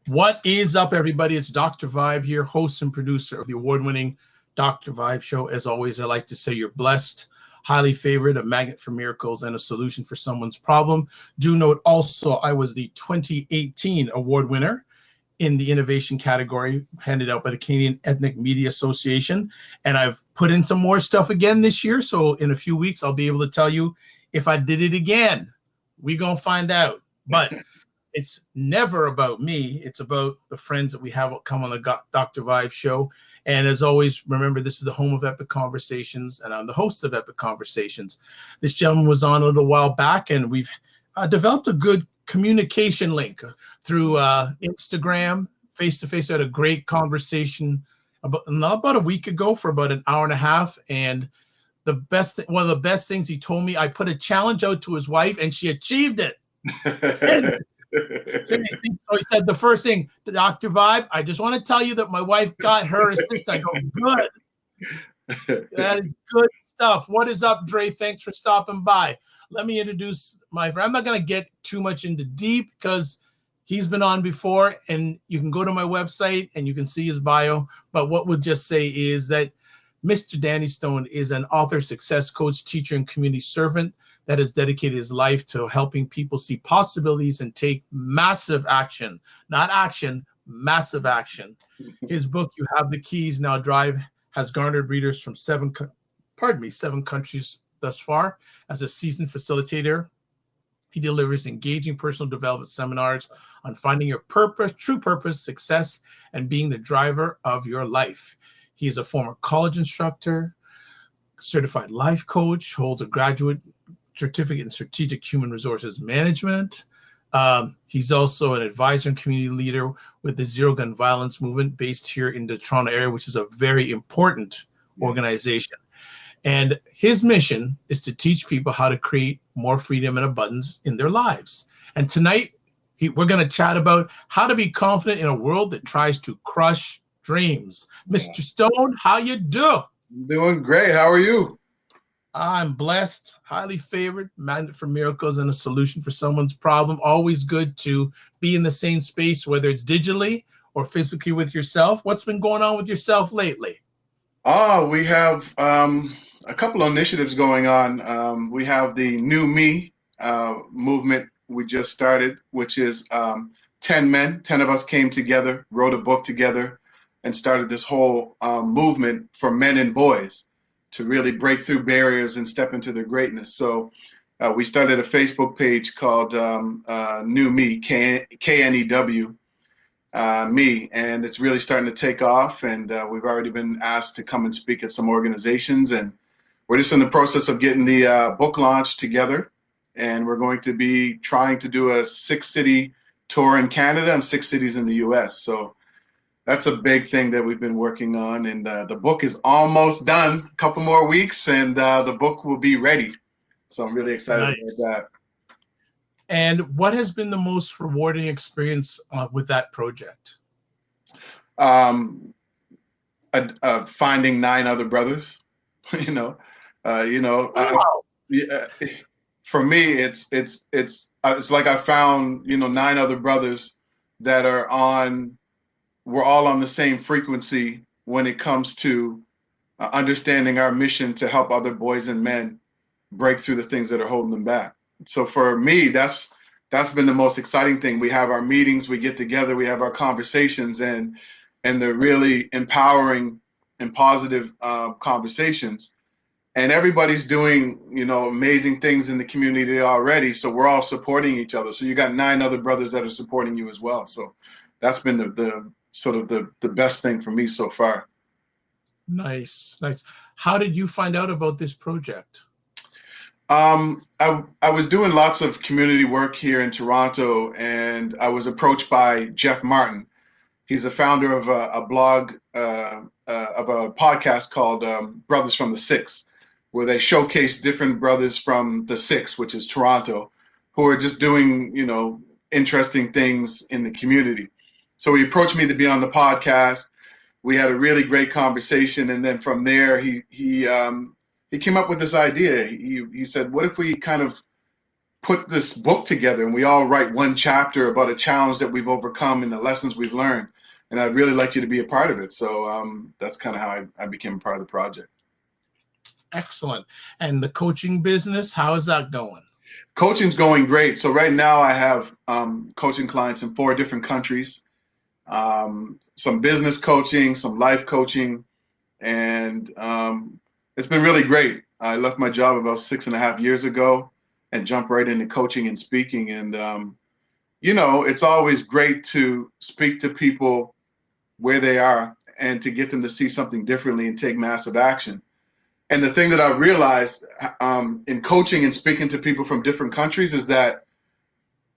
What is up, everybody? It's Dr. Vibe here, host and producer of the award-winning Dr. Vibe show. As always, I like to say you're blessed, highly favored, a magnet for miracles, and a solution for someone's problem. Do note also, I was the 2018 award winner in the innovation category handed out by the Canadian Ethnic Media Association. And I've put in some more stuff again this year. So in a few weeks, I'll be able to tell you if I did it again. We're going to find out. But it's never about me. It's about the friends that we have come on the Dr. Vibe show. And as always, remember, this is the home of Epic Conversations, and I'm the host of Epic Conversations. This gentleman was on a little while back, and we've developed a good communication link through Instagram, face-to-face. We had a great conversation about a week ago for about an hour and a half. And one of the best things he told me, I put a challenge out to his wife, and she achieved it. So he said the first thing, Dr. Vibe, I just want to tell you that my wife got her assistant. I go, good. That is good stuff. What is up, Dre? Thanks for stopping by. Let me introduce my friend. I'm not going to get too much into deep because he's been on before, and you can go to my website and you can see his bio. But what we'll just say is that Mr. Danny Stone is an author, success coach, teacher, and community servant that has dedicated his life to helping people see possibilities and take massive action. Not action, massive action. His book, You Have the Keys, Now Drive, has garnered readers from seven countries thus far. As a seasoned facilitator, he delivers engaging personal development seminars on finding your purpose, true purpose, success, and being the driver of your life. He is a former college instructor, certified life coach, holds a graduate certificate in strategic human resources management. He's also an advisor and community leader with the Zero Gun Violence movement based here in the Toronto area, which is a very important organization. And his mission is to teach people how to create more freedom and abundance in their lives. And tonight, we're going to chat about how to be confident in a world that tries to crush dreams. Mr. Stone, how you do? Doing great. How are you? I'm blessed, highly favored, magnet for miracles, and a solution for someone's problem. Always good to be in the same space, whether it's digitally or physically with yourself. What's been going on with yourself lately? We have a couple of initiatives going on. We have the New Me movement we just started, which is 10 men. 10 of us came together, wrote a book together, and started this whole movement for men and boys to really break through barriers and step into their greatness. So we started a Facebook page called New Me, K-N-E-W, Me, and it's really starting to take off. And we've already been asked to come and speak at some organizations, and we're just in the process of getting the book launch together. And we're going to be trying to do a 6-city tour in Canada and 6 cities in the US. So that's a big thing that we've been working on, and the book is almost done. A couple more weeks, and the book will be ready. So I'm really excited about that. And what has been the most rewarding experience with that project? Finding 9 other brothers. For me, it's like I found 9 other brothers that are on. We're all on the same frequency when it comes to understanding our mission to help other boys and men break through the things that are holding them back. So for me, that's been the most exciting thing. We have our meetings, we get together, we have our conversations, and they're really empowering and positive conversations. And everybody's doing, amazing things in the community already. So we're all supporting each other. So you got 9 other brothers that are supporting you as well. So that's been the sort of the best thing for me so far. Nice. How did you find out about this project? I was doing lots of community work here in Toronto, and I was approached by Jeff Martin. He's the founder of a blog, of a podcast called Brothers from the Six, where they showcase different brothers from the Six, which is Toronto, who are just doing, interesting things in the community. So he approached me to be on the podcast. We had a really great conversation, and then from there, he came up with this idea. He said, "What if we kind of put this book together, and we all write one chapter about a challenge that we've overcome and the lessons we've learned. And I'd really like you to be a part of it. So that's kind of how I became a part of the project. Excellent. And the coaching business, how is that going? Coaching's going great. So right now I have coaching clients in 4 different countries, some business coaching, some life coaching, and it's been really great. I left my job about 6.5 years ago and jumped right into coaching and speaking. And, you know, it's always great to speak to people where they are and to get them to see something differently and take massive action. And the thing that I've realized in coaching and speaking to people from different countries is that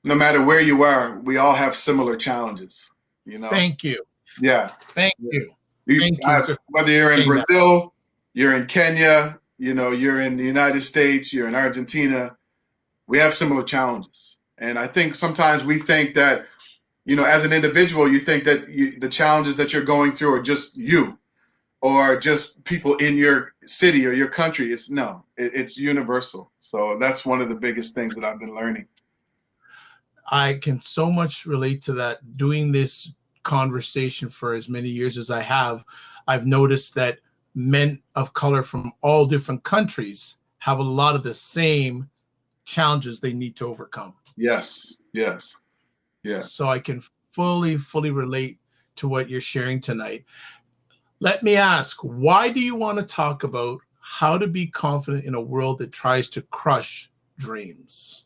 no matter where you are, we all have similar challenges, you know? Thank you. Yeah. Thank you. Thank you. Whether you're in Brazil, you're in Kenya, you know, you're in the United States, you're in Argentina, we have similar challenges. And I think sometimes we think that, you know, as an individual, you think that the challenges that you're going through are just you or just people in your city or your country. It's universal. So that's one of the biggest things that I've been learning. I can so much relate to that. Doing this conversation for as many years as I have, I've noticed that men of color from all different countries have a lot of the same challenges they need to overcome. Yes. So I can fully relate to what you're sharing tonight. Let me ask, why do you want to talk about how to be confident in a world that tries to crush dreams?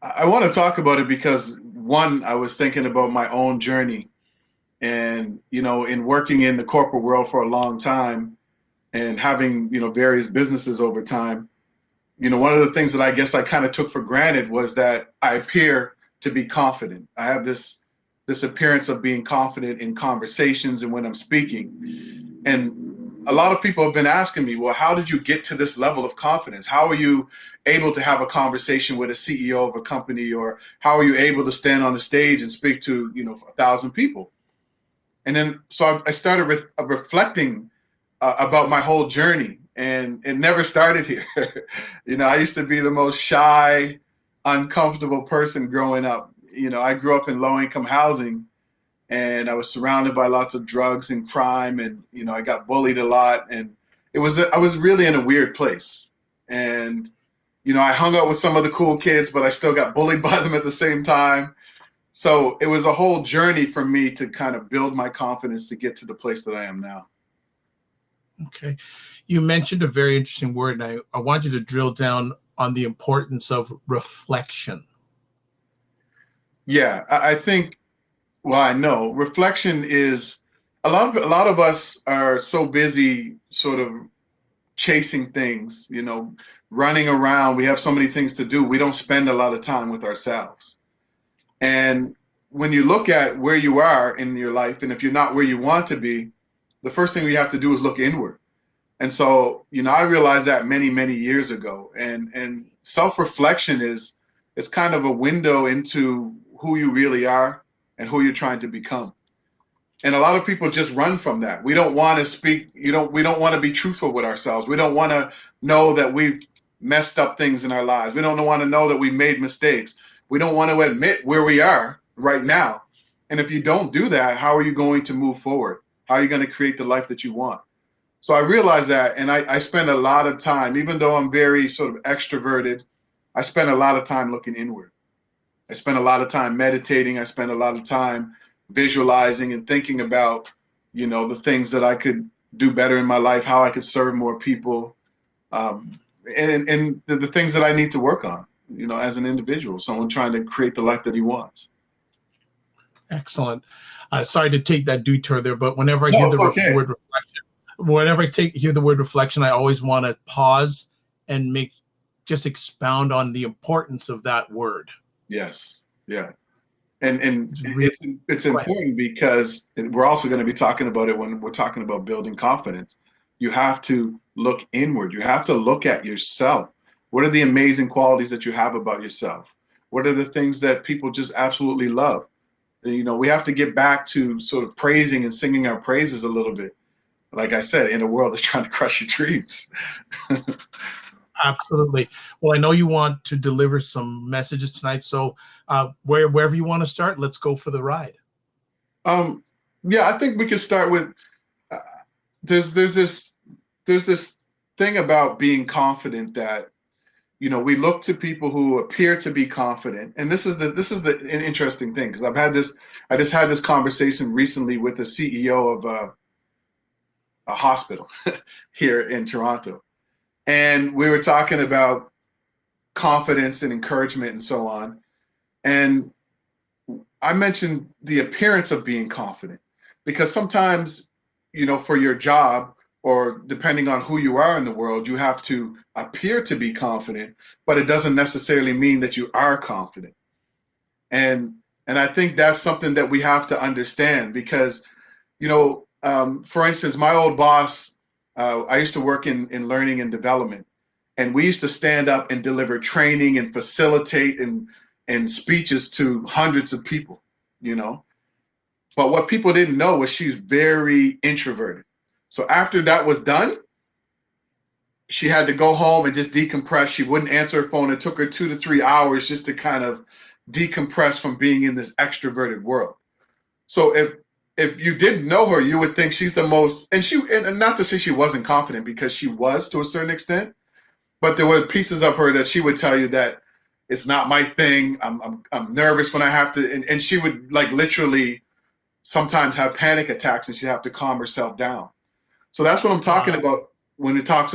I want to talk about it because, one, I was thinking about my own journey. And, you know, in working in the corporate world for a long time and having, you know, various businesses over time, you know, one of the things that I guess I kind of took for granted was that I appear to be confident. I have this appearance of being confident in conversations and when I'm speaking. And a lot of people have been asking me, well, how did you get to this level of confidence? How are you able to have a conversation with a CEO of a company, or how are you able to stand on the stage and speak to, you know, 1,000 people? And then so I started reflecting about my whole journey, and it never started here. You know, I used to be the most shy, uncomfortable person growing up. You know, I grew up in low-income housing, and I was surrounded by lots of drugs and crime, and, you know, I got bullied a lot, and I was really in a weird place. And, you know, I hung out with some of the cool kids, but I still got bullied by them at the same time. So it was a whole journey for me to kind of build my confidence to get to the place that I am now. Okay. You mentioned a very interesting word, and I want you to drill down on the importance of reflection. Yeah, I think, well, I know reflection is a lot of us are so busy sort of chasing things, you know, running around. We have so many things to do. We don't spend a lot of time with ourselves. And when you look at where you are in your life, and if you're not where you want to be, the first thing we have to do is look inward. And so, you know, I realized that many years ago. And self-reflection it's kind of a window into who you really are and who you're trying to become. And a lot of people just run from that. We don't want to speak, we don't want to be truthful with ourselves. We don't want to know that we've messed up things in our lives. We don't want to know that we made mistakes. We don't want to admit where we are right now. And if you don't do that, how are you going to move forward? How are you going to create the life that you want? So I realized that, and I spend a lot of time, even though I'm very sort of extroverted, I spend a lot of time looking inward. I spend a lot of time meditating. I spend a lot of time visualizing and thinking about, you know, the things that I could do better in my life, how I could serve more people, and the things that I need to work on, you know, as an individual, someone trying to create the life that he wants. Excellent. Sorry to take that detour there, but whenever I hear the word reflection, whenever I hear the word reflection, I always want to pause and just expound on the importance of that word. Yes. Yeah. And it's important because we're also going to be talking about it when we're talking about building confidence. You have to look inward. You have to look at yourself. What are the amazing qualities that you have about yourself? What are the things that people just absolutely love? You know, we have to get back to sort of praising and singing our praises a little bit. Like I said, in a world that's trying to crush your dreams. Absolutely. Well, I know you want to deliver some messages tonight, so wherever you want to start, let's go for the ride. Yeah, I think we can start with uh, there's this thing about being confident that we look to people who appear to be confident, and this is an interesting thing because I just had this conversation recently with the CEO of a hospital here in Toronto, and we were talking about confidence and encouragement and so on, and I mentioned the appearance of being confident because sometimes, for your job or depending on who you are in the world, you have to appear to be confident, but it doesn't necessarily mean that you are confident. And and I think that's something that we have to understand because, for instance, my old boss, I used to work in learning and development, and we used to stand up and deliver training and facilitate and speeches to hundreds of people, you know. But what people didn't know was she's very introverted. So after that was done, she had to go home and just decompress. She wouldn't answer her phone. It took her 2 to 3 hours just to kind of decompress from being in this extroverted world. So if you didn't know her, you would think she's the most, and not to say she wasn't confident because she was to a certain extent, but there were pieces of her that she would tell you that it's not my thing. I'm nervous when I have to, and she would like literally sometimes have panic attacks and she'd have to calm herself down. So that's what I'm talking about when we talk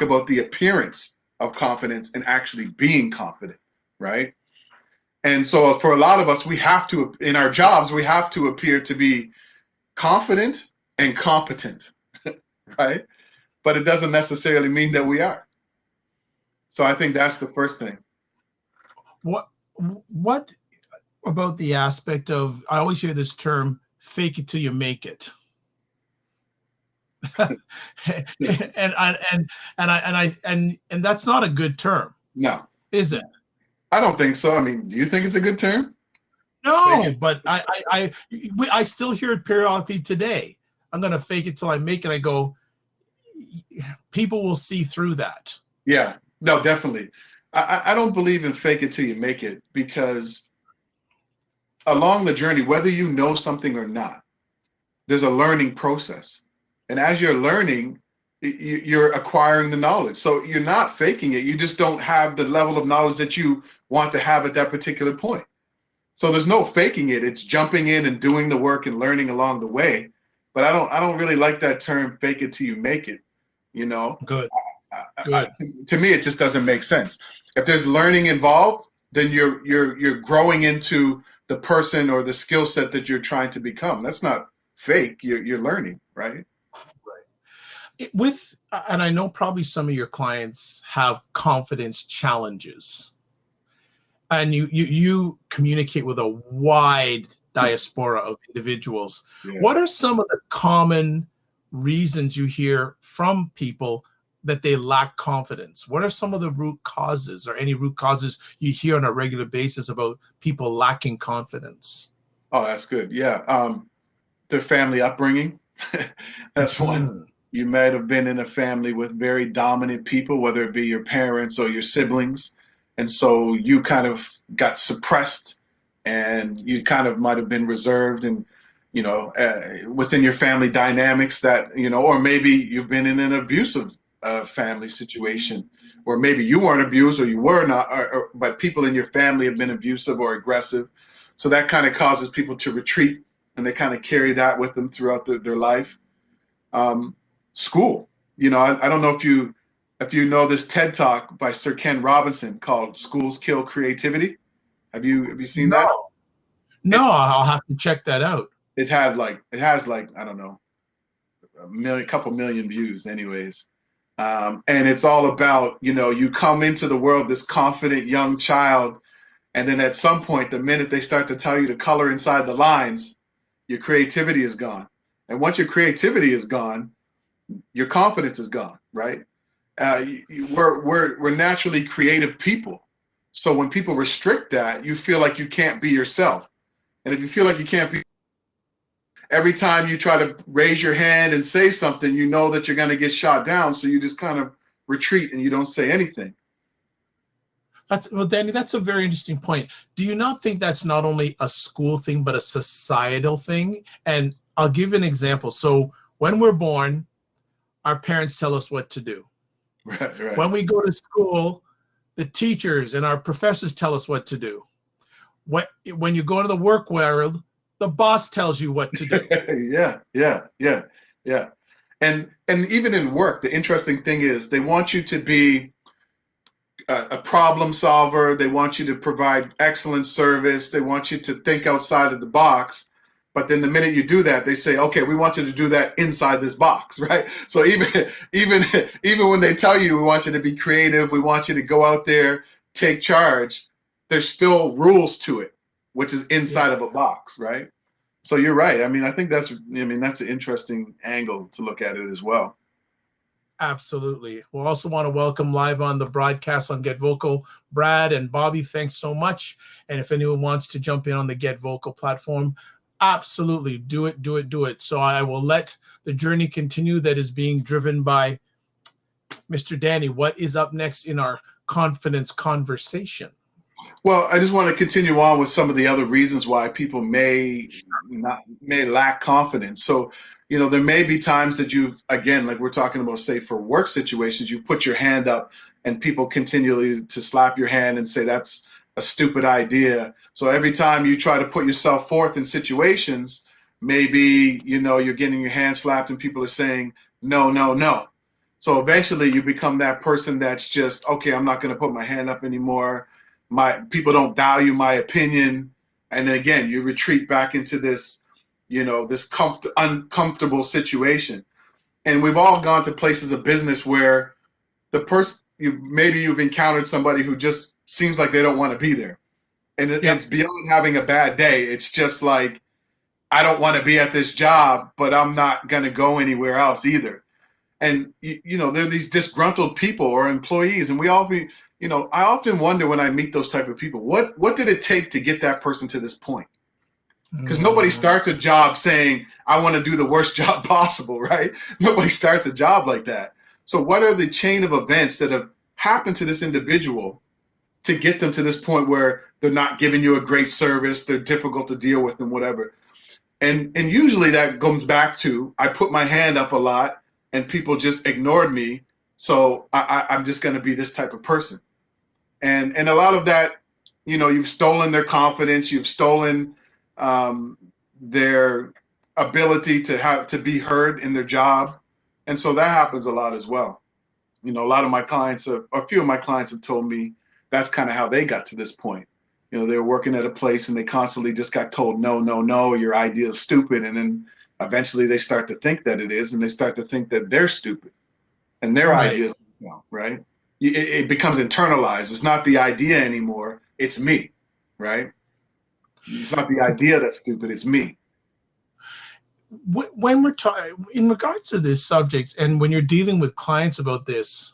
about the appearance of confidence and actually being confident, right? And so for a lot of us, we have to, in our jobs, we have to appear to be confident and competent, right? But it doesn't necessarily mean that we are. So I think that's the first thing. What about the aspect of, I always hear this term, fake it till you make it. and that's not a good term. No. Is it? I don't think so. I mean, do you think it's a good term? No, but I still hear it periodically today. I'm going to fake it till I make it. I go, people will see through that. Yeah, no, definitely. I don't believe in fake it till you make it because along the journey, whether you know something or not, there's a learning process. And as you're learning, you're acquiring the knowledge. So you're not faking it. You just don't have the level of knowledge that you want to have at that particular point. So there's no faking it. It's jumping in and doing the work and learning along the way. But I don't really like that term, fake it till you make it, you know? Good. Good. To me, it just doesn't make sense. If there's learning involved, then you're growing into the person or the skill set that you're trying to become. That's not fake. You're learning, right? And I know probably some of your clients have confidence challenges, and you communicate with a wide diaspora of individuals. Yeah. What are some of the common reasons you hear from people that they lack confidence? What are some of the root causes, or any root causes you hear on a regular basis about people lacking confidence? Oh, that's good. Yeah. Their family upbringing. That's one. You might have been in a family with very dominant people, whether it be your parents or your siblings. And so you kind of got suppressed and you kind of might have been reserved and, within your family dynamics that, or maybe you've been in an abusive family situation, or maybe you weren't abused or you were not, but people in your family have been abusive or aggressive. So that kind of causes people to retreat and they kind of carry that with them throughout their life. School, I don't know if you know this TED Talk by Sir Ken Robinson called "Schools Kill Creativity." Have you seen that? No, I'll have to check that out. It has like I don't know, couple million views, anyways. And it's all about you come into the world this confident young child, and then at some point, the minute they start to tell you to color inside the lines, your creativity is gone. And once your creativity is gone, your confidence is gone, right? We're naturally creative people. So when people restrict that, you feel like you can't be yourself. And if you feel like you can't be, every time you try to raise your hand and say something, you know that you're going to get shot down. So you just kind of retreat and you don't say anything. Well, Danny, that's a very interesting point. Do you not think that's not only a school thing, but a societal thing? And I'll give you an example. So when we're born, our parents tell us what to do. Right, right. When we go to school, the teachers and our professors tell us what to do. When you go into the work world, the boss tells you what to do. Yeah. And even in work, the interesting thing is they want you to be a problem solver. They want you to provide excellent service. They want you to think outside of the box. But then the minute you do that, they say, okay, we want you to do that inside this box, right? So even when they tell you we want you to be creative, we want you to go out there, take charge, there's still rules to it, which is inside of a box, right? So you're right. I mean, I think that's an interesting angle to look at it as well. Absolutely. We'll also want to welcome live on the broadcast on Get Vocal, Brad and Bobby. Thanks so much. And if anyone wants to jump in on the Get Vocal platform, absolutely do it. So I will let the journey continue that is being driven by Mr. Danny. What is up next in our confidence conversation? Well, I just want to continue on with some of the other reasons why people may lack confidence. So, there may be times that you've, again, like we're talking about, say for work situations, you put your hand up and people continually to slap your hand and say that's a stupid idea. So every time you try to put yourself forth in situations, maybe, you're getting your hand slapped and people are saying, no, no, no. So eventually you become that person that's just, okay, I'm not going to put my hand up anymore. People don't value my opinion. And then again, you retreat back into this, this uncomfortable situation. And we've all gone to places of business where the person, you've encountered somebody who just seems like they don't want to be there. And it's beyond having a bad day. It's just like, I don't want to be at this job, but I'm not going to go anywhere else either. And, there are these disgruntled people or employees, and I often wonder when I meet those type of people, what did it take to get that person to this point? Because nobody starts a job saying, I want to do the worst job possible, right? Nobody starts a job like that. So what are the chain of events that have happened to this individual to get them to this point where they're not giving you a great service, they're difficult to deal with and whatever? And usually that comes back to, I put my hand up a lot and people just ignored me. So I'm just going to be this type of person. And a lot of that, you've stolen their confidence, you've stolen their ability to be heard in their job. And so that happens a lot as well. A lot of my clients, a few of my clients have told me that's kind of how they got to this point. They were working at a place and they constantly just got told, no, no, no, your idea is stupid. And then eventually they start to think that it is, and they start to think that they're stupid and their ideas, right? It becomes internalized. It's not the idea anymore. It's me, right? It's not the idea that's stupid. It's me. When we're talking in regards to this subject, and when you're dealing with clients about this,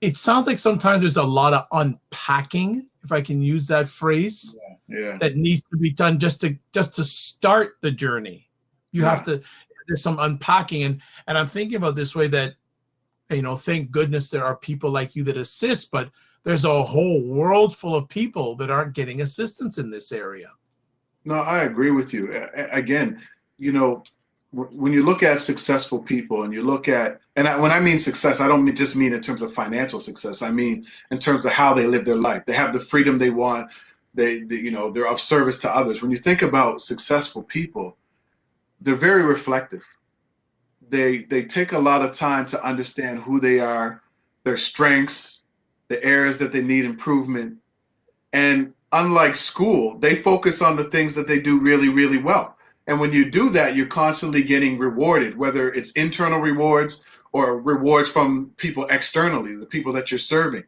it sounds like sometimes there's a lot of unpacking, if I can use that phrase, that needs to be done just to start the journey. You have to. There's some unpacking, and I'm thinking about this way that, thank goodness there are people like you that assist, but there's a whole world full of people that aren't getting assistance in this area. No, I agree with you. Again, when you look at successful people and you look at, when I mean success, I don't just mean in terms of financial success. I mean in terms of how they live their life. They have the freedom they want. They're of service to others. When you think about successful people, they're very reflective. They take a lot of time to understand who they are, their strengths, the areas that they need improvement. And unlike school, they focus on the things that they do really, really well. And when you do that, you're constantly getting rewarded, whether it's internal rewards or rewards from people externally, the people that you're serving.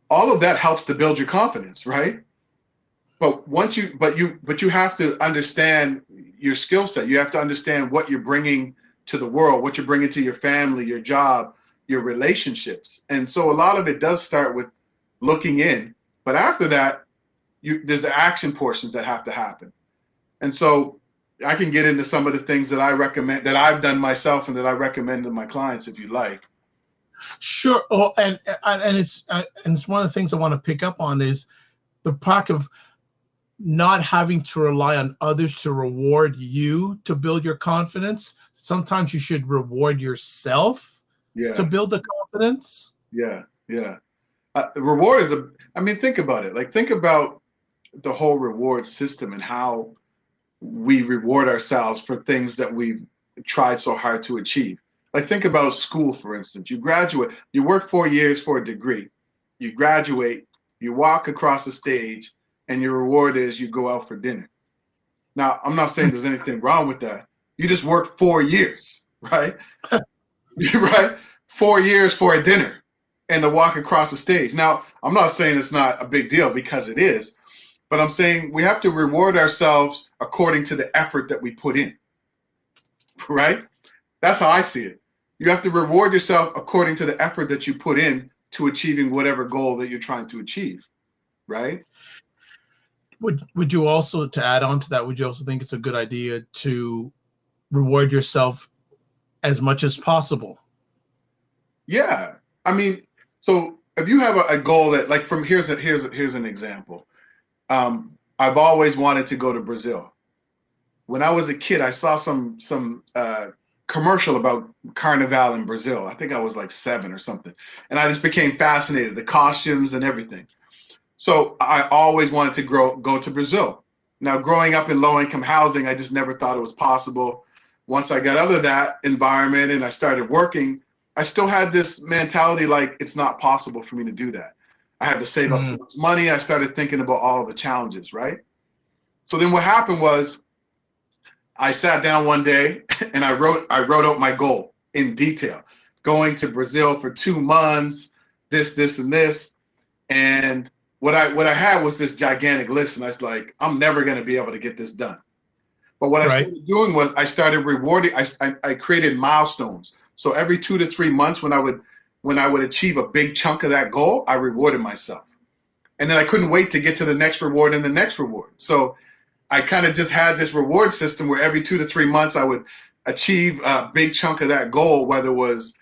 All of that helps to build your confidence, right? But you have to understand your skill set. You have to understand what you're bringing to the world, what you're bringing to your family, your job, your relationships. And so a lot of it does start with looking in. But after that, there's the action portions that have to happen. And so I can get into some of the things that I recommend, that I've done myself and that I recommend to my clients, if you like. Sure. Oh, and it's one of the things I want to pick up on is the part of not having to rely on others to reward you to build your confidence. Sometimes you should reward yourself to Yeah, build the confidence. yeah, yeah. Reward is I mean, think about it. Like, think about the whole reward system and how we reward ourselves for things that we've tried so hard to achieve. Like, think about school, for instance. You graduate, you work 4 years for a degree, you graduate, you walk across the stage, and your reward is you go out for dinner. Now, I'm not saying there's anything wrong with that. You just worked 4 years, right? Right? 4 years for a dinner and to walk across the stage. Now, I'm not saying it's not a big deal, because it is, but I'm saying we have to reward ourselves according to the effort that we put in, right? That's how I see it. You have to reward yourself according to the effort that you put in to achieving whatever goal that you're trying to achieve, right? Would you also, to add on to that, would you also think it's a good idea to reward yourself as much as possible? Yeah. I mean, so if you have a goal that, like, from here's an example. I've always wanted to go to Brazil. When I was a kid, I saw some commercial about Carnival in Brazil. I think I was like 7 or something, and I just became fascinated, the costumes and everything. So I always wanted to go to Brazil. Now, growing up in low-income housing, I just never thought it was possible. Once I got out of that environment and I started working, I still had this mentality like it's not possible for me to do that. I had to save up so much money. I started thinking about all of the challenges, right? So then what happened was I sat down one day and I wrote out my goal in detail, going to Brazil for 2 months, this, and this. And what I had was this gigantic list, and I was like, I'm never going to be able to get this done. But what I started doing was I started rewarding. I created milestones. So every 2 to 3 months, when I would achieve a big chunk of that goal, I rewarded myself. And then I couldn't wait to get to the next reward and the next reward. So I kind of just had this reward system where every 2 to 3 months I would achieve a big chunk of that goal, whether it was,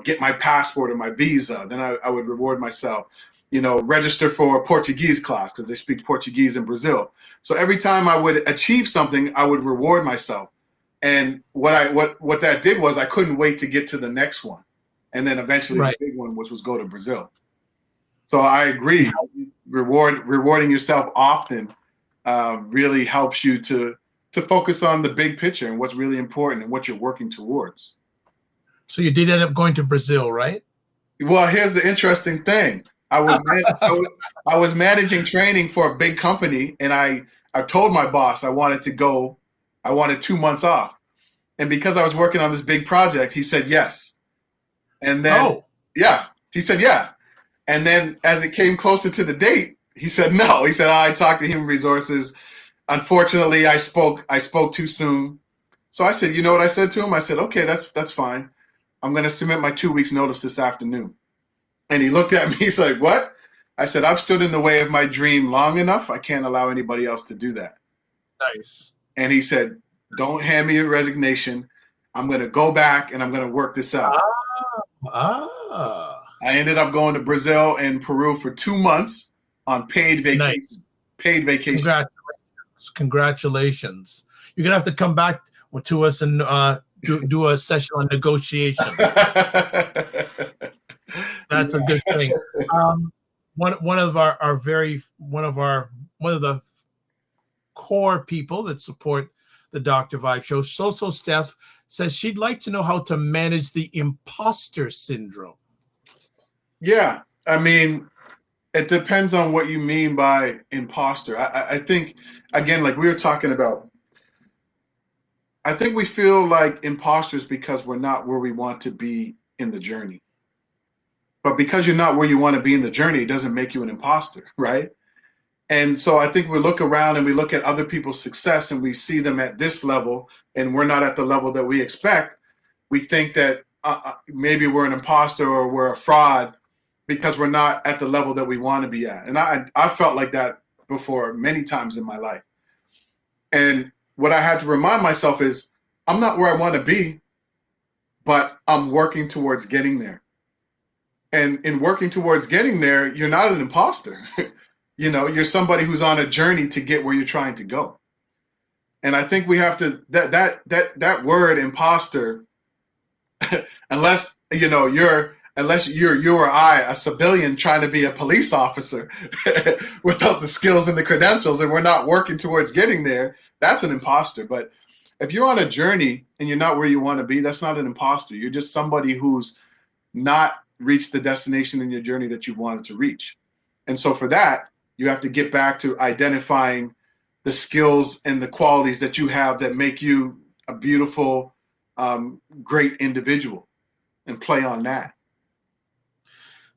get my passport or my visa. Then I would reward myself, register for a Portuguese class because they speak Portuguese in Brazil. So every time I would achieve something, I would reward myself. And what that did was I couldn't wait to get to the next one. And then eventually the big one, which was go to Brazil. So I agree. Rewarding yourself often really helps you to focus on the big picture and what's really important and what you're working towards. So you did end up going to Brazil, right? Well, here's the interesting thing. I was managing training for a big company, and I told my boss I wanted 2 months off. And because I was working on this big project, he said yes. And then, he said yeah. And then as it came closer to the date, he said no. He said, I talked to human resources. Unfortunately, I spoke too soon. So I said, you know what I said to him? I said, okay, that's fine. I'm going to submit my 2 weeks notice this afternoon. And he looked at me, he's like, what? I said, I've stood in the way of my dream long enough. I can't allow anybody else to do that. Nice. And he said, don't hand me a resignation. I'm going to go back and I'm going to work this out. I ended up going to Brazil and Peru for 2 months on paid vacation. Nice. Paid vacation. Congratulations. You're going to have to come back to us and do a session on negotiation. That's a good thing. One of the core people that support the Dr. Vibe show, So Steph, says she'd like to know how to manage the imposter syndrome. Yeah, I mean, it depends on what you mean by imposter. I think, again, like we were talking about, I think we feel like imposters because we're not where we want to be in the journey. But because you're not where you want to be in the journey, it doesn't make you an imposter, right? And so I think we look around and we look at other people's success and we see them at this level and we're not at the level that we expect. We think that maybe we're an imposter or we're a fraud because we're not at the level that we want to be at. And I felt like that before many times in my life. And what I had to remind myself is I'm not where I want to be, but I'm working towards getting there. And in working towards getting there, you're not an imposter. You're somebody who's on a journey to get where you're trying to go. And I think we have to that word imposter, unless you or I, a civilian trying to be a police officer without the skills and the credentials, and we're not working towards getting there, that's an imposter. But if you're on a journey and you're not where you want to be, that's not an imposter. You're just somebody who's not reached the destination in your journey that you've wanted to reach. And so for that, you have to get back to identifying the skills and the qualities that you have that make you a beautiful, great individual, and play on that.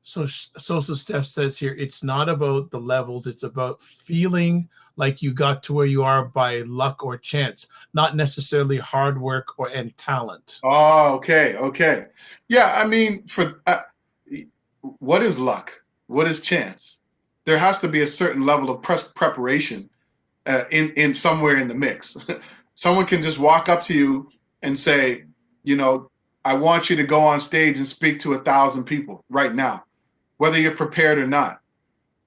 So Steph says here, it's not about the levels. It's about feeling like you got to where you are by luck or chance, not necessarily hard work and talent. Oh, okay. Yeah, I mean, what is luck? What is chance? There has to be a certain level of preparation in somewhere in the mix. Someone can just walk up to you and say, I want you to go on stage and speak to 1,000 people right now, whether you're prepared or not,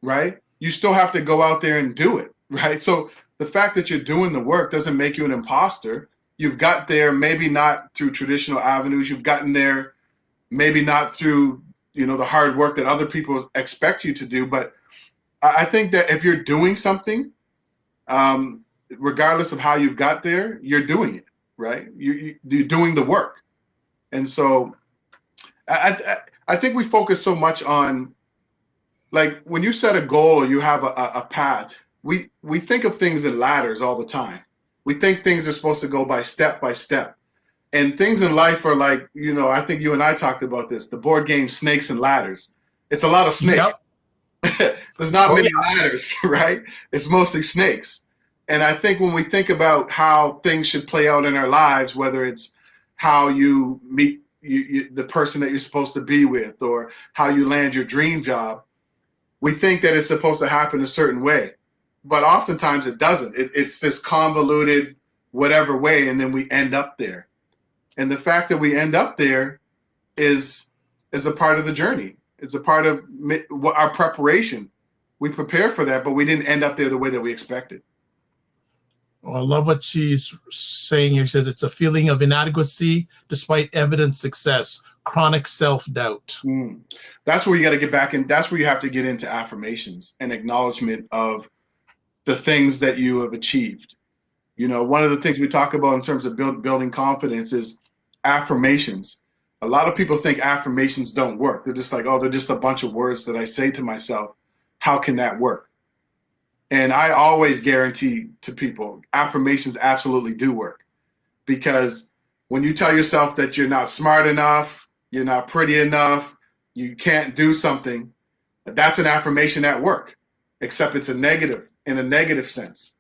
right? You still have to go out there and do it, right? So the fact that you're doing the work doesn't make you an imposter. You've got there, maybe not through traditional avenues. You've gotten there, maybe not through, the hard work that other people expect you to do. But I think that if you're doing something, regardless of how you got there, you're doing it, right? You're doing the work. And so I think we focus so much on, like, when you set a goal or you have a path, we think of things in ladders all the time. We think things are supposed to go by step. And things in life are like, I think you and I talked about this, the board game Snakes and Ladders. It's a lot of snakes. Yep. There's not many ladders, right? It's mostly snakes. And I think when we think about how things should play out in our lives, whether it's how you meet the person that you're supposed to be with, or how you land your dream job, we think that it's supposed to happen a certain way. But oftentimes it doesn't. It's this convoluted whatever way, and then we end up there. And the fact that we end up there is a part of the journey. It's a part of our preparation. We prepare for that, but we didn't end up there the way that we expected. Well, I love what she's saying here. She says it's a feeling of inadequacy despite evident success, chronic self-doubt. That's where you got to get back in. That's where you have to get into affirmations and acknowledgement of the things that you have achieved. One of the things we talk about in terms of building confidence is affirmations. A lot of people think affirmations don't work. They're just like, oh, they're just a bunch of words that I say to myself. How can that work? And I always guarantee to people, affirmations absolutely do work. Because when you tell yourself that you're not smart enough, you're not pretty enough, you can't do something, that's an affirmation at work, except it's in a negative sense.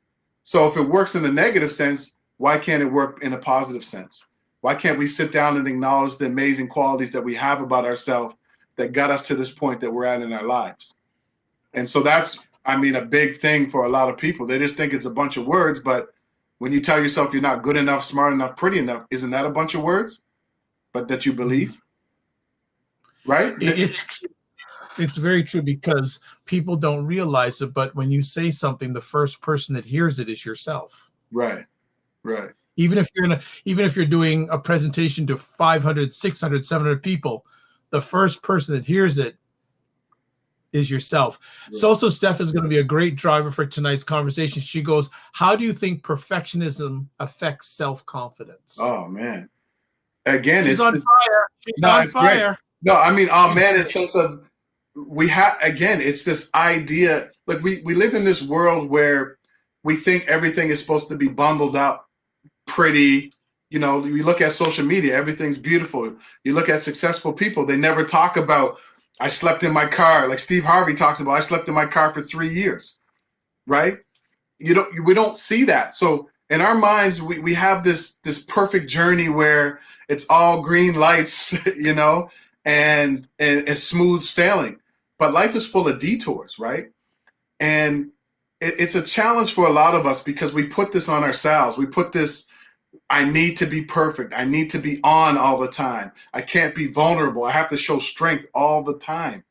So if it works in a negative sense, why can't it work in a positive sense? Why can't we sit down and acknowledge the amazing qualities that we have about ourselves that got us to this point that we're at in our lives? And so that's, a big thing for a lot of people. They just think it's a bunch of words, but when you tell yourself you're not good enough, smart enough, pretty enough, isn't that a bunch of words? But that you believe, right? It's very true, because people don't realize it, but when you say something, the first person that hears it is yourself. Right. Even if you're doing a presentation to 500, 600, 700 people, the first person that hears it is yourself. Right. So also Steph is going to be a great driver for tonight's conversation. She goes, how do you think perfectionism affects self-confidence? Oh, man. Again, she's on fire. She's on fire. Great. No, in sense of, it's this idea, like we live in this world where we think everything is supposed to be bundled up, pretty. You look at social media, everything's beautiful. You look at successful people, they never talk about, I slept in my car, like Steve Harvey talks about, I slept in my car for 3 years, right? We don't see that. So in our minds, we have this perfect journey where it's all green lights, and it's smooth sailing. But life is full of detours, right? And it's a challenge for a lot of us because we put this on ourselves. We put this I need to be perfect. I need to be on all the time. I can't be vulnerable. I have to show strength all the time.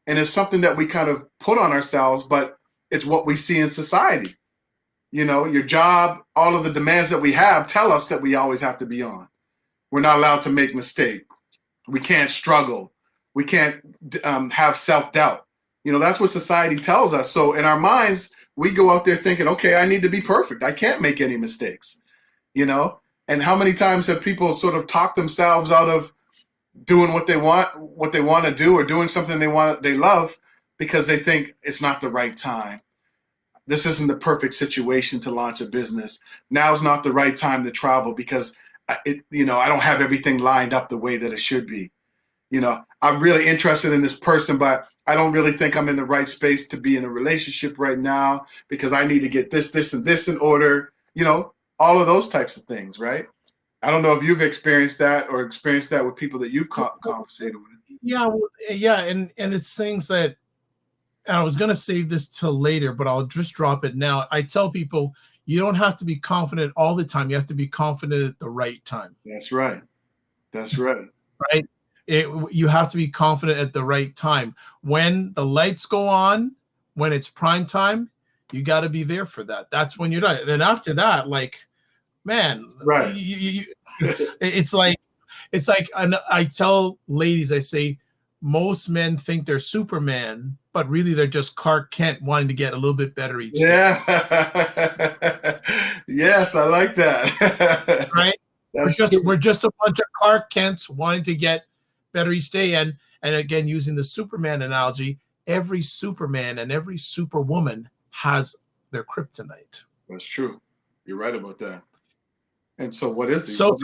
And it's something that we kind of put on ourselves, but it's what we see in society. You know, your job, all of the demands that we have tell us that we always have to be on. We're not allowed to make mistakes. We can't struggle. We can't have self-doubt. You know, that's what society tells us. So in our minds, we go out there thinking, okay, I need to be perfect. I can't make any mistakes, you know? And how many times have people sort of talked themselves out of doing what they want to do, or doing something they love, because they think it's not the right time. This isn't the perfect situation to launch a business. Now's not the right time to travel because I don't have everything lined up the way that it should be. You know, I'm really interested in this person, but I don't really think I'm in the right space to be in a relationship right now because I need to get this, and this in order. You know, all of those types of things, right? I don't know if you've experienced that or experienced that with people that you've conversated with. Yeah, yeah, and it's things that, and I was going to save this till later, but I'll just drop it now. I tell people you don't have to be confident all the time. You have to be confident at the right time. That's right. That's right. Right? You have to be confident at the right time. When the lights go on, when it's prime time, you got to be there for that. That's when you're done. And then after that, like, man, right. It's like, and I tell ladies, I say, most men think they're Superman, but really they're just Clark Kent wanting to get a little bit better each day. Yes, I like that. Right? We're just a bunch of Clark Kents wanting to get better each day. And again, using the Superman analogy, every Superman and every Superwoman has their kryptonite. That's true. You're right about that. And so what is the so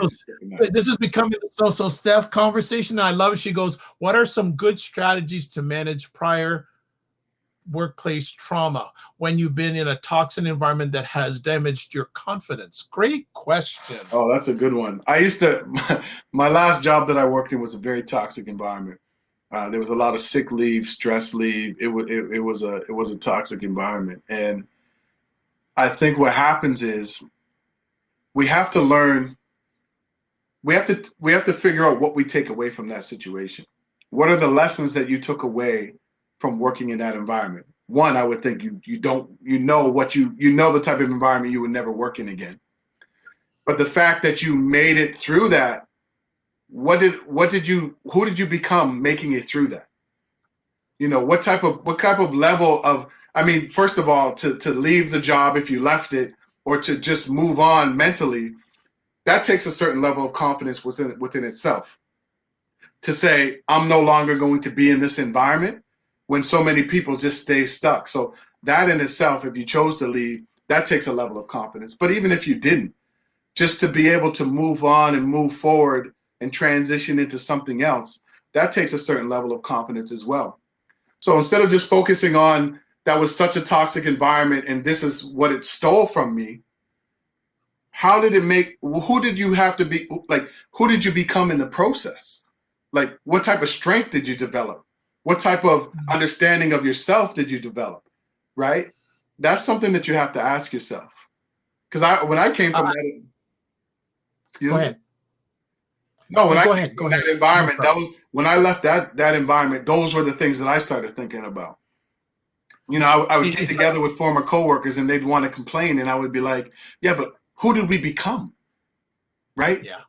this is becoming the so Steph conversation. I love it. She goes, what are some good strategies to manage prior workplace trauma when you've been in a toxic environment that has damaged your confidence? Great question. Oh, that's a good one. My last job that I worked in was a very toxic environment. There was a lot of sick leave, stress leave. It was a toxic environment. And I think what happens is we have to learn, we have to figure out what we take away from that situation. What are the lessons that you took away from working in that environment? One, I would think you know the type of environment you would never work in again. But the fact that you made it through that, who did you become making it through that? You know, what type of level of, I mean, first of all, to leave the job if you left it, or to just move on mentally, that takes a certain level of confidence within itself. To say, I'm no longer going to be in this environment when so many people just stay stuck. So that in itself, if you chose to leave, that takes a level of confidence. But even if you didn't, just to be able to move on and move forward and transition into something else, that takes a certain level of confidence as well. So instead of just focusing on that was such a toxic environment and this is what it stole from me, who did you become in the process? Like, what type of strength did you develop? What type of understanding of yourself did you develop? Right? That's something that you have to ask yourself. Because when I came from that, go ahead. No, when I came from that environment, when I left that environment, those were the things that I started thinking about. You know, I would get together with former coworkers and they'd want to complain, and I would be like, yeah, but who did we become? Right? Yeah.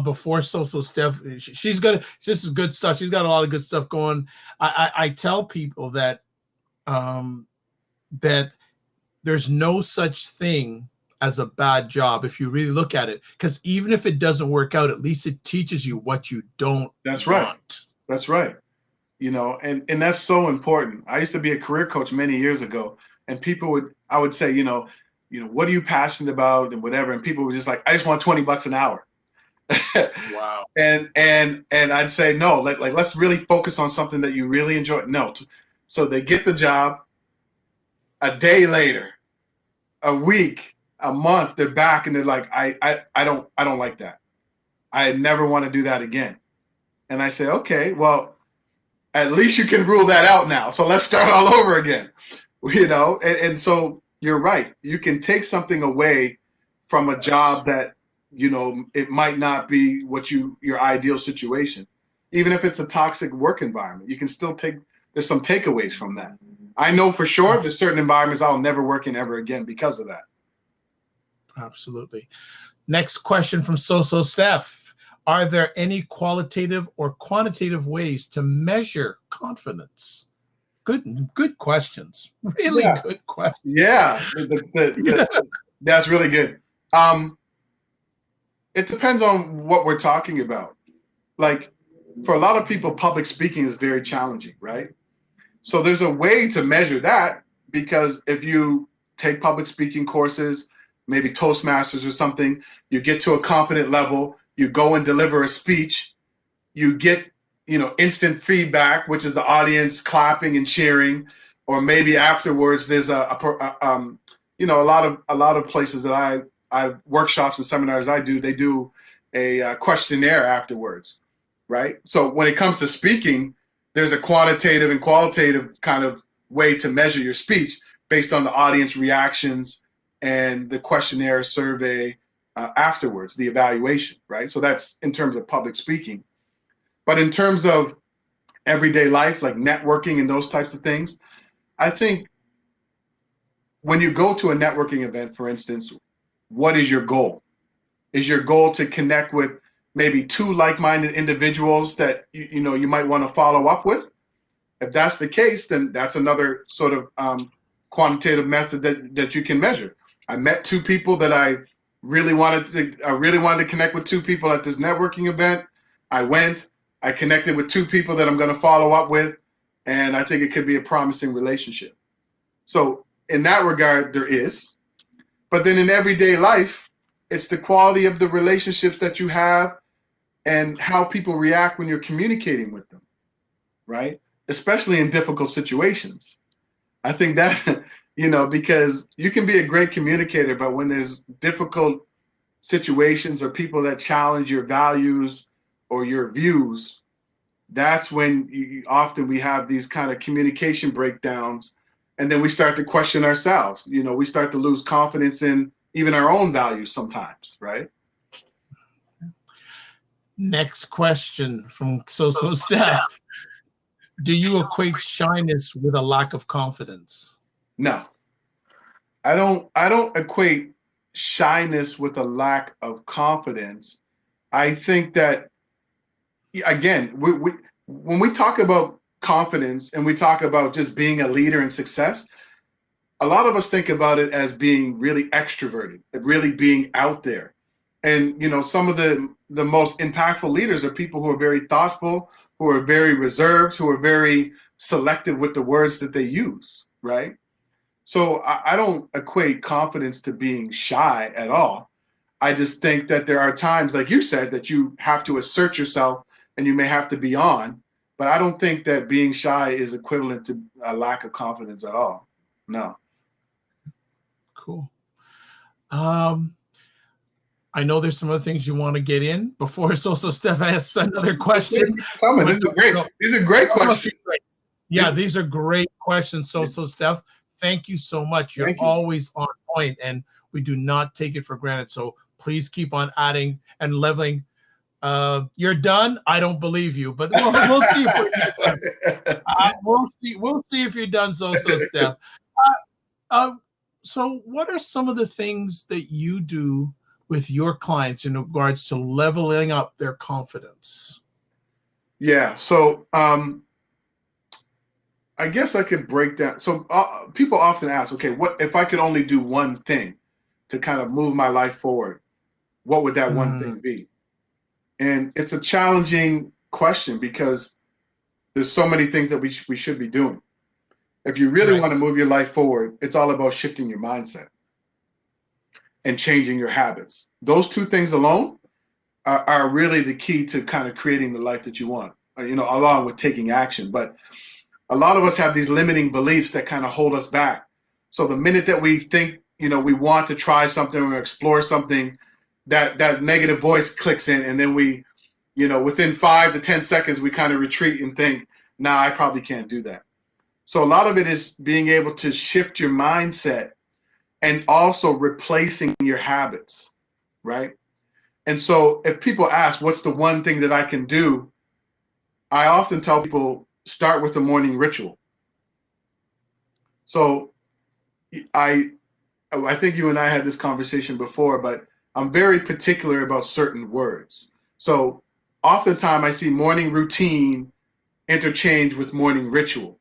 Before social Steph, she's good. This is good stuff. She's got a lot of good stuff going. I tell people that that there's no such thing as a bad job if you really look at it, because even if it doesn't work out, at least it teaches you what you don't want. That's right. You know, and that's so important. I used to be a career coach many years ago, and I would say, you know, what are you passionate about and whatever, and people were just like, I just want $20 an hour. Wow. And I'd say, no, like let's really focus on something that you really enjoy. No. So they get the job, a day later, a week, a month, they're back and they're like, I don't like that. I never want to do that again. And I say, okay, well, at least you can rule that out now. So let's start all over again. You know, and so you're right. You can take something away from a job that, it might not be what your ideal situation. Even if it's a toxic work environment, you can still there's some takeaways from that. I know for sure there's certain environments I'll never work in ever again because of that. Absolutely. Next question from So Steph. Are there any qualitative or quantitative ways to measure confidence? Good questions. Really good questions. Yeah, that's really good. It depends on what we're talking about. Like, for a lot of people, public speaking is very challenging, right? So there's a way to measure that, because if you take public speaking courses, maybe Toastmasters or something, you get to a competent level, you go and deliver a speech, you get, instant feedback, which is the audience clapping and cheering, or maybe afterwards there's a lot of places that I workshops and seminars they do a questionnaire afterwards, right? So when it comes to speaking, there's a quantitative and qualitative kind of way to measure your speech based on the audience reactions and the questionnaire survey afterwards, the evaluation, right? So that's in terms of public speaking. But in terms of everyday life, like networking and those types of things, I think when you go to a networking event, for instance, what is your goal? Is your goal to connect with maybe two like-minded individuals that you might want to follow up with? If that's the case, then that's another sort of quantitative method that you can measure. I met two people that I really wanted to connect with, two people at this networking event. I connected with two people that I'm going to follow up with, and I think it could be a promising relationship. So in that regard, there is. But then in everyday life, it's the quality of the relationships that you have and how people react when you're communicating with them, right? Especially in difficult situations. I think that, because you can be a great communicator, but when there's difficult situations or people that challenge your values or your views, that's when we have these kind of communication breakdowns, and then we start to question ourselves. We start to lose confidence in even our own values sometimes, right? Next question from So Steph. Do you equate shyness with a lack of confidence? No, I don't equate shyness with a lack of confidence. I think that, again, when we talk about confidence and we talk about just being a leader and success, a lot of us think about it as being really extroverted, really being out there. And some of the most impactful leaders are people who are very thoughtful, who are very reserved, who are very selective with the words that they use, right? So I don't equate confidence to being shy at all. I just think that there are times, like you said, that you have to assert yourself and you may have to be on, but I don't think that being shy is equivalent to a lack of confidence at all. No. Cool. I know there's some other things you want to get in before So Steph asks another question. These are great questions. Yeah, these are great questions, So Steph. Thank you so much. You're always on point, and we do not take it for granted. So please keep on adding and leveling. You're done. I don't believe you, but we'll see. We'll see if you're done, So Steph. So what are some of the things that you do with your clients in regards to leveling up their confidence? Yeah. So I guess I could break down. So people often ask, okay, what if I could only do one thing to kind of move my life forward? What would that one thing be? And it's a challenging question because there's so many things that we should be doing. If you really want to move your life forward, it's all about shifting your mindset and changing your habits. Those two things alone are really the key to kind of creating the life that you want, along with taking action. But a lot of us have these limiting beliefs that kind of hold us back. So the minute that we think, we want to try something or explore something, that negative voice clicks in, and then we, within 5 to 10 seconds, we kind of retreat and think, nah, I probably can't do that. So a lot of it is being able to shift your mindset and also replacing your habits, right? And so if people ask, what's the one thing that I can do? I often tell people, start with a morning ritual. So I think you and I had this conversation before, but I'm very particular about certain words. So oftentimes I see morning routine interchange with morning ritual,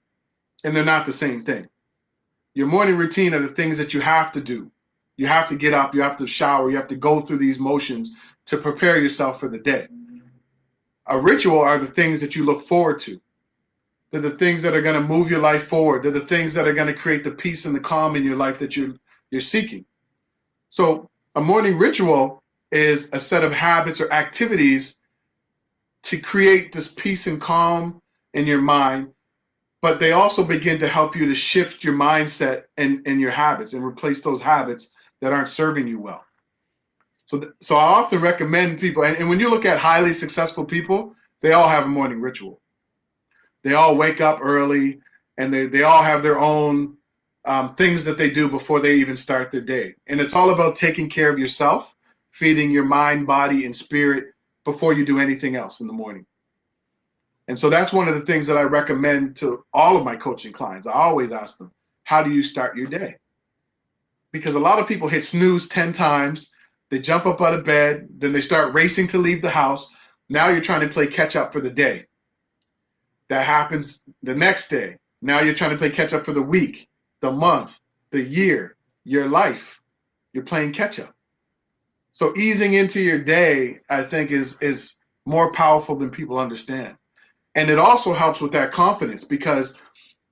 and they're not the same thing. Your morning routine are the things that you have to do. You have to get up, you have to shower, you have to go through these motions to prepare yourself for the day. A ritual are the things that you look forward to. They're the things that are going to move your life forward. They're the things that are going to create the peace and the calm in your life that you're seeking. So a morning ritual is a set of habits or activities to create this peace and calm in your mind, but they also begin to help you to shift your mindset and your habits and replace those habits that aren't serving you well. So I often recommend people, and when you look at highly successful people, they all have a morning ritual. They all wake up early, and they all have their own things that they do before they even start their day. And it's all about taking care of yourself, feeding your mind, body, and spirit before you do anything else in the morning. And so that's one of the things that I recommend to all of my coaching clients. I always ask them, how do you start your day? Because a lot of people hit snooze 10 times. They jump up out of bed, then they start racing to leave the house. Now you're trying to play catch up for the day. That happens the next day. Now you're trying to play catch up for the week, the month, the year, your life. You're playing catch up. So easing into your day, I think, is more powerful than people understand. And it also helps with that confidence, because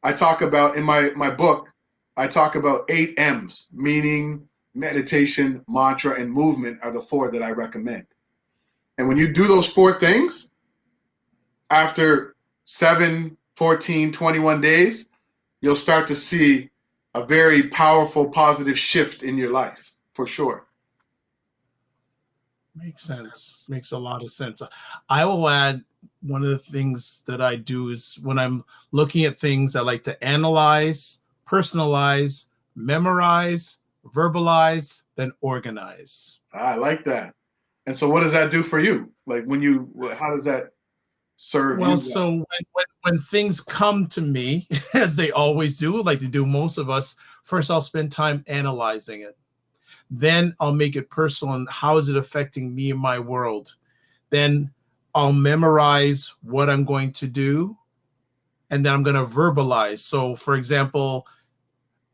I talk about in my book, I talk about 8 M's, meaning, meditation, mantra, and movement are the 4 that I recommend. And when you do those 4 things, after 7, 14, 21 days, you'll start to see a very powerful, positive shift in your life, for sure. Makes sense. Makes a lot of sense. I will add, one of the things that I do is when I'm looking at things, I like to analyze, personalize, memorize, verbalize, then organize. I like that. And so what does that do for you? Like how does that serve you? Well, so when things come to me, as they always do, like to do most of us, first I'll spend time analyzing it. Then I'll make it personal and how is it affecting me and my world. Then I'll memorize what I'm going to do, and then I'm going to verbalize. So for example,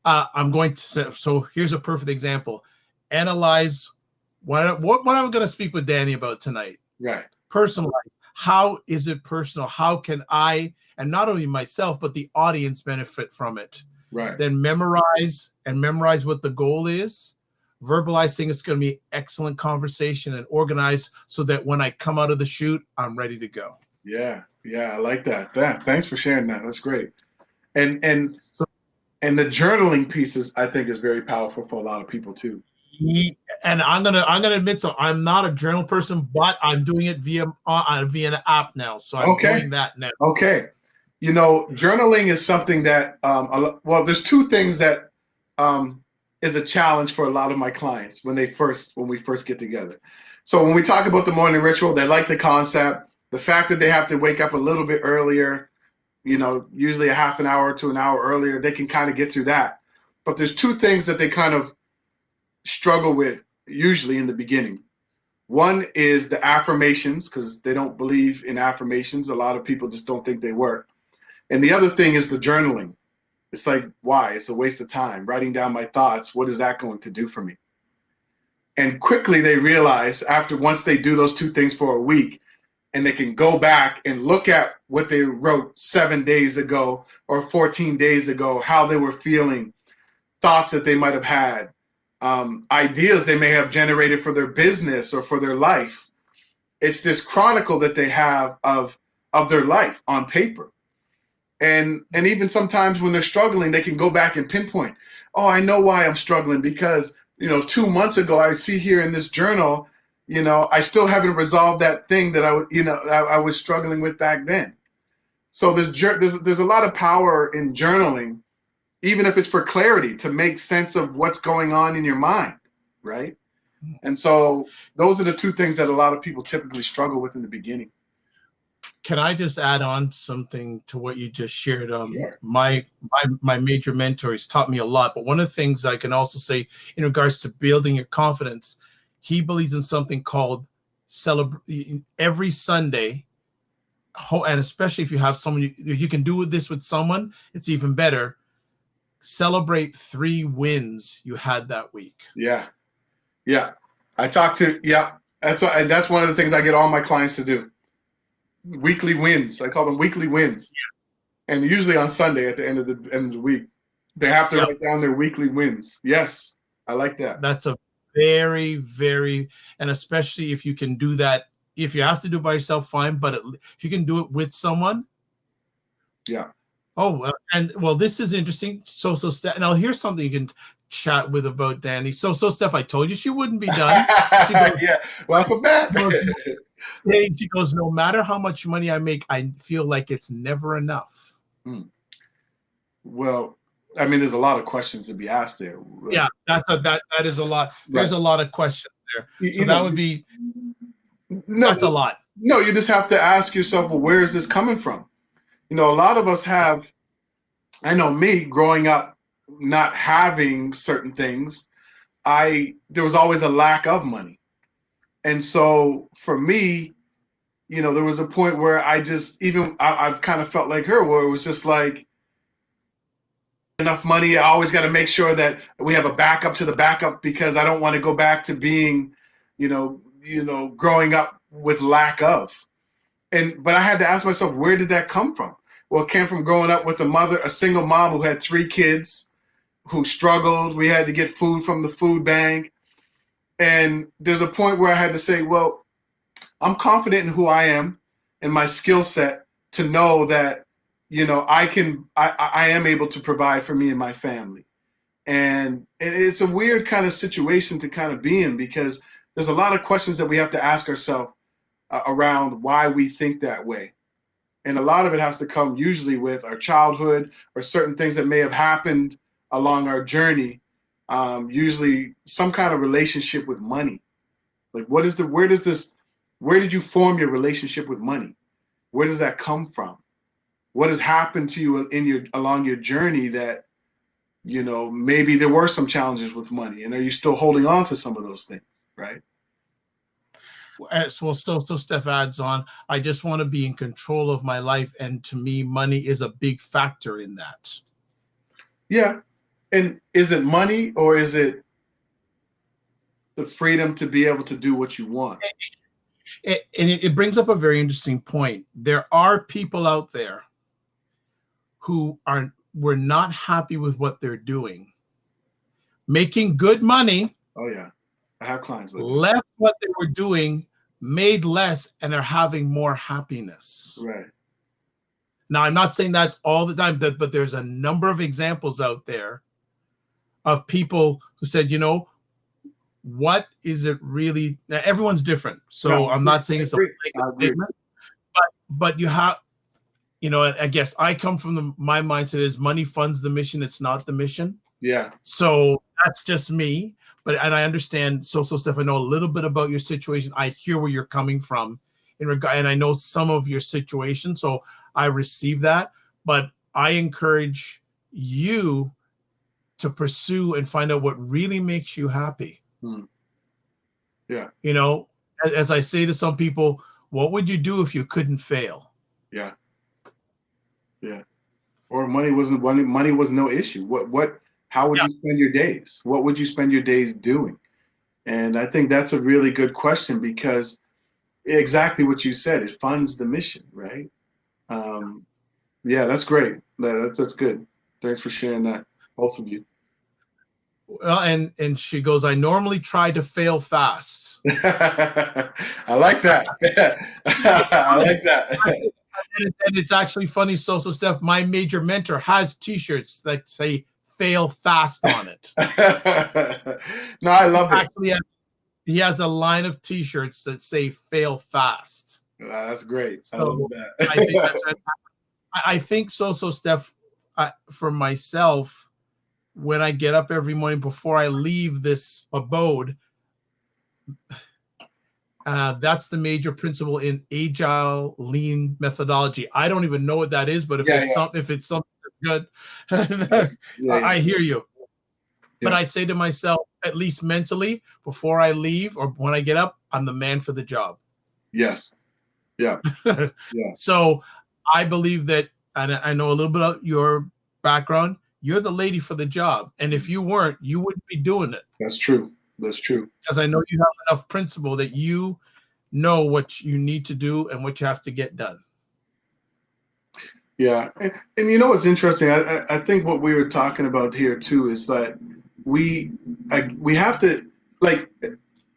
I'm going to say, so here's a perfect example. Analyze what I'm going to speak with Danny about tonight. Right. Personalize. How is it personal? How can I, and not only myself, but the audience benefit from it? Right. Then memorize what the goal is. Verbalizing it's going to be excellent conversation, and organize so that when I come out of the shoot, I'm ready to go. Yeah, I like that. Thanks for sharing that. That's great. And the journaling pieces, I think, is very powerful for a lot of people too. And I'm gonna admit, so I'm not a journal person, but I'm doing it via an app now. So I'm doing that now. Okay. Journaling is something that there's 2 things that is a challenge for a lot of my clients when we first get together. So when we talk about the morning ritual, they like the concept, the fact that they have to wake up a little bit earlier, usually a half an hour to an hour earlier, they can kind of get through that. But there's 2 things that they kind of struggle with usually in the beginning. One is the affirmations, because they don't believe in affirmations. A lot of people just don't think they work. And the other thing is the journaling. It's like, why? It's a waste of time. Writing down my thoughts, what is that going to do for me? And quickly they realize once they do those 2 things for a week, and they can go back and look at what they wrote 7 days ago or 14 days ago, how they were feeling, thoughts that they might have had, ideas they may have generated for their business or for their life. It's this chronicle that they have of their life on paper. And even sometimes when they're struggling, they can go back and pinpoint, oh, I know why I'm struggling, because 2 months ago, I see here in this journal, I still haven't resolved that thing that I was struggling with back then. So there's a lot of power in journaling, even if it's for clarity, to make sense of what's going on in your mind, right? And so those are the two things that a lot of people typically struggle with in the beginning. Can I just add on something to what you just shared? Sure. My major mentors taught me a lot, but one of the things I can also say in regards to building your confidence, he believes in something called celebrate every Sunday, and especially if you have someone you can do this with someone, it's even better. Celebrate 3 wins you had that week. Yeah. That's one of the things I get all my clients to do. Weekly wins. I call them weekly wins. Yeah. And usually on Sunday at the end of the week, they have to write down their weekly wins. Yes, I like that. That's a very, very, and especially if you can do that. If you have to do it by yourself, fine. But if you can do it with someone, yeah. Oh, and well, this is interesting. So Steph, now here's something you can chat with about Danny. So Steph, I told you she wouldn't be done. She goes, yeah, welcome back. She goes, no matter how much money I make, I feel like it's never enough. Well, I mean, there's a lot of questions to be asked there. Right? Yeah, that is a lot. There's a lot of questions there. So that would be that's a lot. No, you just have to ask yourself, well, where is this coming from? You know, a lot of us have, I know me growing up not having certain things, there was always a lack of money. And so for me, you know, there was a point where I've kind of felt like her, where it was just like, enough money, I always got to make sure that we have a backup to the backup, because I don't want to go back to being, you know, growing up with lack of. But I had to ask myself, where did that come from? Well, it came from growing up with a single mom who had 3 kids, who struggled. We had to get food from the food bank. And there's a point where I had to say, well, I'm confident in who I am and my skill set to know that, you know, I am able to provide for me and my family. And it's a weird kind of situation to kind of be in, because there's a lot of questions that we have to ask ourselves around why we think that way. And a lot of it has to come usually with our childhood or certain things that may have happened along our journey. Usually some kind of relationship with money. Like, where did you form your relationship with money? Where does that come from? What has happened to you along your journey that, you know, maybe there were some challenges with money, and are you still holding on to some of those things, right? So Steph adds on, I just want to be in control of my life, and to me, money is a big factor in that. Yeah. And is it money, or is it the freedom to be able to do what you want? It brings up a very interesting point. There are people out there who were not happy with what they're doing, making good money. Oh yeah, I have clients like left what they were doing, made less, and they're having more happiness. Right. Now, I'm not saying that's all the time, but there's a number of examples out there of people who said, you know, what is it really? Now, everyone's different. So I'm not saying it's a statement, but you have, you know, I guess I come from my mindset is money funds the mission. It's not the mission. Yeah. So that's just me. And I understand social stuff. I know a little bit about your situation. I hear where you're coming from and I know some of your situation. So I receive that, but I encourage you to pursue and find out what really makes you happy. Yeah. You know, as I say to some people, what would you do if you couldn't fail? Yeah. Yeah. Or money was no issue. How would you spend your days? What would you spend your days doing? And I think that's a really good question, because exactly what you said, it funds the mission, right? Yeah, that's great. That's good. Thanks for sharing that, both of you. Well, and she goes, I normally try to fail fast. I like that. I like that. And it's actually funny, social stuff. My major mentor has T-shirts that say "fail fast" on it. No, I love it. Actually, he has a line of T-shirts that say "fail fast." That's great. So I love that. I think that's right. I think so, Steph. For myself, when I get up every morning before I leave this abode, that's the major principle in agile lean methodology. I don't even know what that is, but if it's something that's good, I hear you. But I say to myself, at least mentally, before I leave or when I get up, I'm the man for the job. Yes. Yeah. Yeah. So I believe that, and I know a little bit of your background, you're the lady for the job. And if you weren't, you wouldn't be doing it. That's true. That's true. Because I know you have enough principle that you know what you need to do and what you have to get done. Yeah. And you know what's interesting? I think what we were talking about here too is that we have to, like,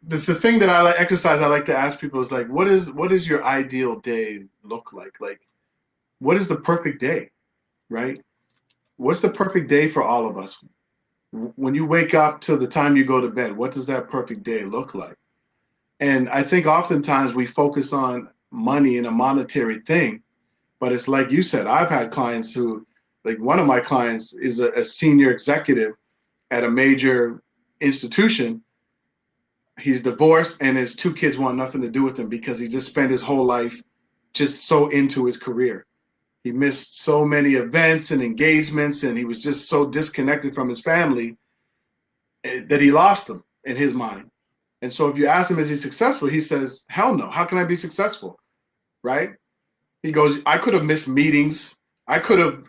the thing that I like to ask people is like, what is your ideal day look like? Like, what is the perfect day, right? What's the perfect day for all of us? When you wake up to the time you go to bed, what does that perfect day look like? And I think oftentimes we focus on money and a monetary thing, but it's like you said, I've had clients who, like one of my clients is a senior executive at a major institution. He's divorced and his 2 kids want nothing to do with him because he just spent his whole life just so into his career. He missed so many events and engagements, and he was just so disconnected from his family that he lost them in his mind. And so if you ask him, is he successful? He says, hell no. How can I be successful? Right? He goes, I could have missed meetings. I could have,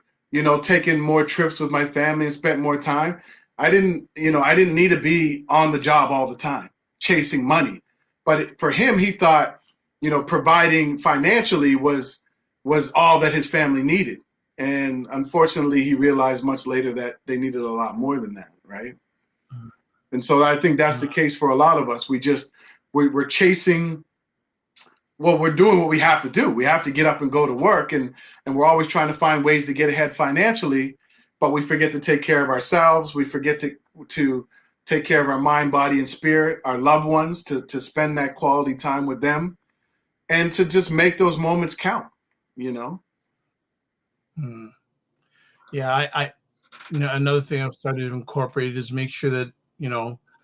taken more trips with my family and spent more time. I didn't need to be on the job all the time, chasing money. But for him, he thought, providing financially was all that his family needed. And unfortunately, he realized much later that they needed a lot more than that, right? And so I think that's the case for a lot of us. We're chasing, well, we're doing what we have to do. We have to get up and go to work, and we're always trying to find ways to get ahead financially, but we forget to take care of ourselves. We forget to take care of our mind, body, and spirit, our loved ones, to spend that quality time with them, and to just make those moments count, Yeah, I another thing I've started to incorporate is make sure that,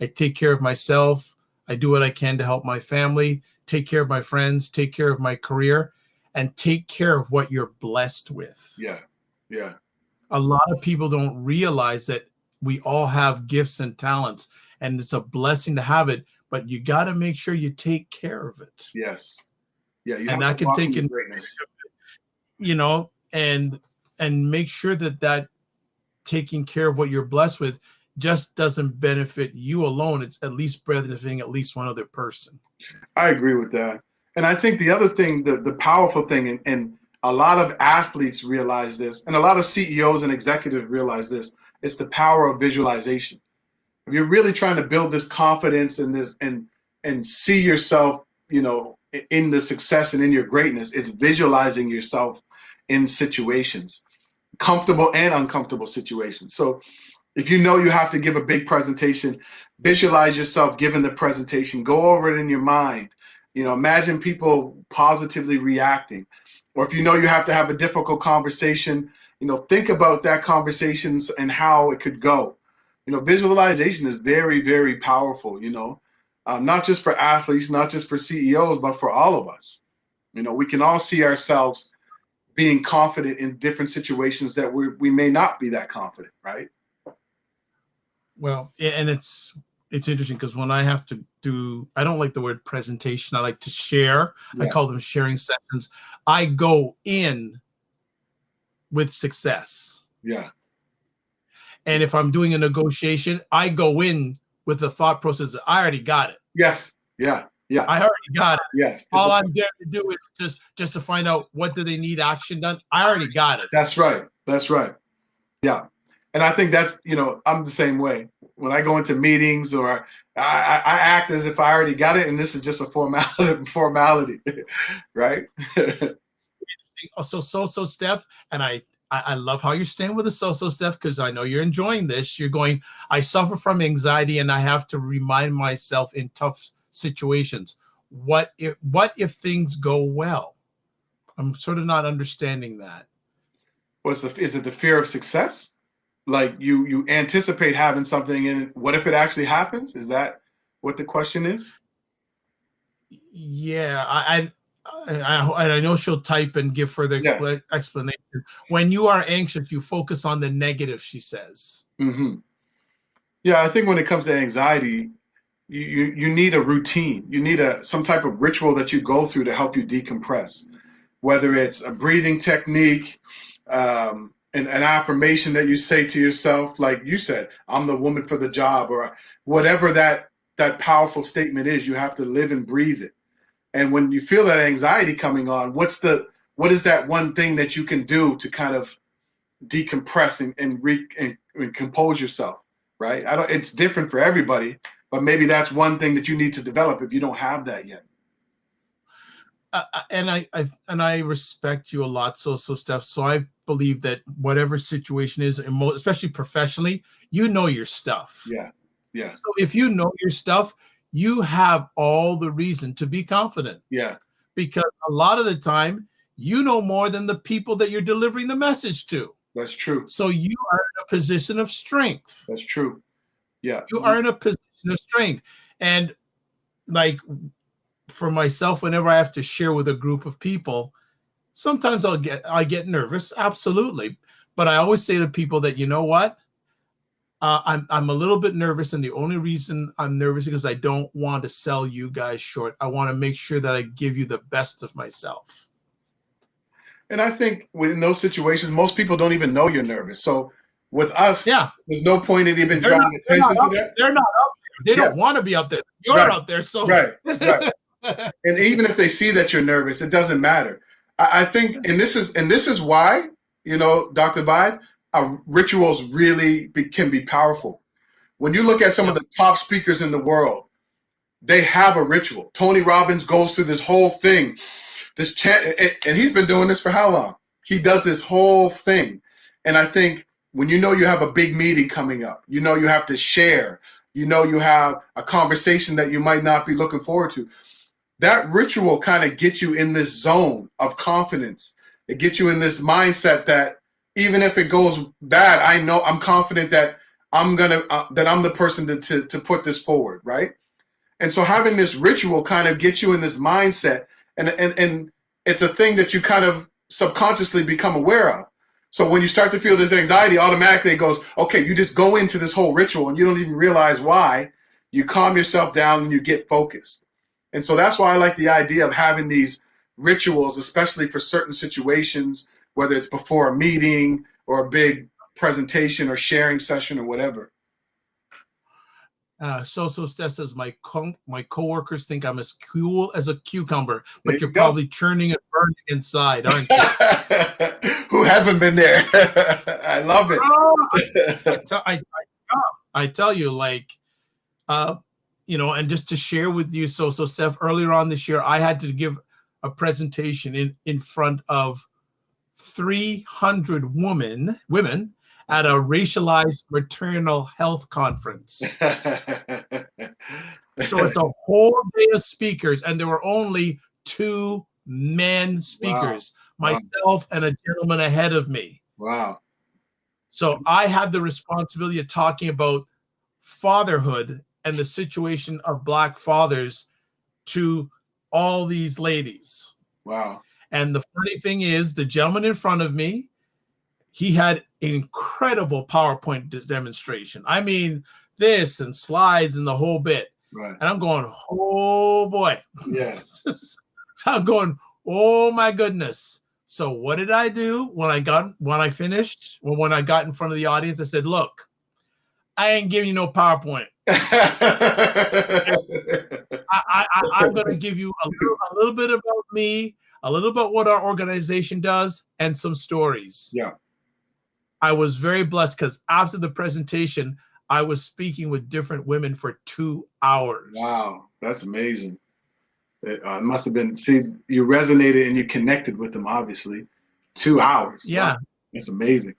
I take care of myself. I do what I can to help my family, take care of my friends, take care of my career, and take care of what you're blessed with. Yeah. Yeah. A lot of people don't realize that we all have gifts and talents, and it's a blessing to have it, but you got to make sure you take care of it. Yes. Yeah. And that can take in greatness, and make sure that taking care of what you're blessed with just doesn't benefit you alone. It's at least benefiting at least one other person. I agree with that. And I think the other thing, the powerful thing, and a lot of athletes realize this, and a lot of CEOs and executives realize this, it's the power of visualization. If you're really trying to build this confidence and this and see yourself, in the success and in your greatness, it's visualizing yourself in situations, comfortable and uncomfortable situations. So if you have to give a big presentation, visualize yourself giving the presentation, go over it in your mind, imagine people positively reacting. Or if you have to have a difficult conversation, think about that conversation and how it could go. Visualization is very, very powerful, not just for athletes, not just for CEOs, but for all of us. We can all see ourselves being confident in different situations that we may not be that confident, right? Well, and it's interesting because when I have to do, I don't like the word presentation. I like to share. Yeah. I call them sharing sessions. I go in with success. Yeah. And if I'm doing a negotiation, I go in with the thought process that I already got it. Yes. Yeah. Yeah. I already got it. Yes. All I'm there to do is just to find out what do they need action done. I already got it. That's right. That's right. Yeah. And I think that's, I'm the same way. When I go into meetings or I act as if I already got it and this is just a formality, right? So, Steph, and I love how you're staying with the Steph, because I know you're enjoying this. You're going, I suffer from anxiety and I have to remind myself in tough situations. What if things go well? I'm sort of not understanding that. Is it the fear of success? like you anticipate having something, and what if it actually happens? Is that what the question is? Yeah, I know she'll type and give further Yeah. explanation. When you are anxious, you focus on the negative, she says. Hmm. Yeah, I think when it comes to anxiety, you need a routine. You need some type of ritual that you go through to help you decompress. Whether it's a breathing technique, an affirmation that you say to yourself, like you said, "I'm the woman for the job," or whatever that powerful statement is. You have to live and breathe it. And when you feel that anxiety coming on, what is that one thing that you can do to kind of decompress and compose yourself, right? It's different for everybody, but maybe that's one thing that you need to develop if you don't have that yet. And I respect you a lot, so Steph. So I believe that whatever situation is, especially professionally, you know your stuff. Yeah, yeah. So if you know your stuff, you have all the reason to be confident. Yeah, because a lot of the time, you know more than the people that you're delivering the message to. that's true. So you are in a position of strength. That's true. Yeah, You are in a position of strength, and like for myself, whenever I have to share with a group of people, sometimes I get nervous, absolutely. But I always say to people that, you know what? I'm a little bit nervous, and the only reason I'm nervous is because I don't want to sell you guys short. I want to make sure that I give you the best of myself. and I think within those situations, most people don't even know you're nervous. So with us, Yeah, there's no point in even they're not, drawing attention to that. they're not up there. They Yeah, don't want to be up there. You're right, up there, so right, right. And even if they see that you're nervous, it doesn't matter. I think, and this is why, Dr. Vibe, rituals really can be powerful. When you look at some of yeah. the top speakers in the world, they have a ritual. Tony Robbins goes through this whole thing, this chant, and he's been doing this for how long? He does this whole thing. And I think when you know you have a big meeting coming up, you know you have to share, you know you have a conversation that you might not be looking forward to, that ritual kind of gets you in this zone of confidence. It gets you in this mindset that even if it goes bad, I know I'm confident that I'm the person to put this forward, right? And so having this ritual kind of gets you in this mindset, and it's a thing that you kind of subconsciously become aware of. So when you start to feel this anxiety, automatically it goes, okay, you just go into this whole ritual and you don't even realize why. You calm yourself down and you get focused. And so that's why I like the idea of having these rituals, especially for certain situations, whether it's before a meeting or a big presentation or sharing session or whatever. So Steph says my coworkers think I'm as cool as a cucumber, There but you you're go. probably churning and burning inside, aren't you? Who hasn't been there? I love it. Oh, I tell you, like, and just to share with you, so Steph, earlier on this year, I had to give a presentation in front of 300 women at a racialized maternal health conference. So it's a whole day of speakers, and there were only 2 men speakers, wow. myself and a gentleman ahead of me. Wow. So I had the responsibility of talking about fatherhood and the situation of Black fathers to all these ladies. Wow. And the funny thing is, the gentleman in front of me, he had an incredible PowerPoint demonstration. I mean, this and slides and the whole bit. Right. And I'm going, oh boy. Yeah. I'm going, oh my goodness. So what did I do when I got in front of the audience? I said, look, I ain't giving you no PowerPoint. I'm going to give you a little bit about me, a little bit what our organization does, and some stories. Yeah. I was very blessed because after the presentation, I was speaking with different women for 2 hours. Wow, that's amazing. It must have been, you resonated and you connected with them, obviously. 2 hours. Yeah. Wow, that's amazing.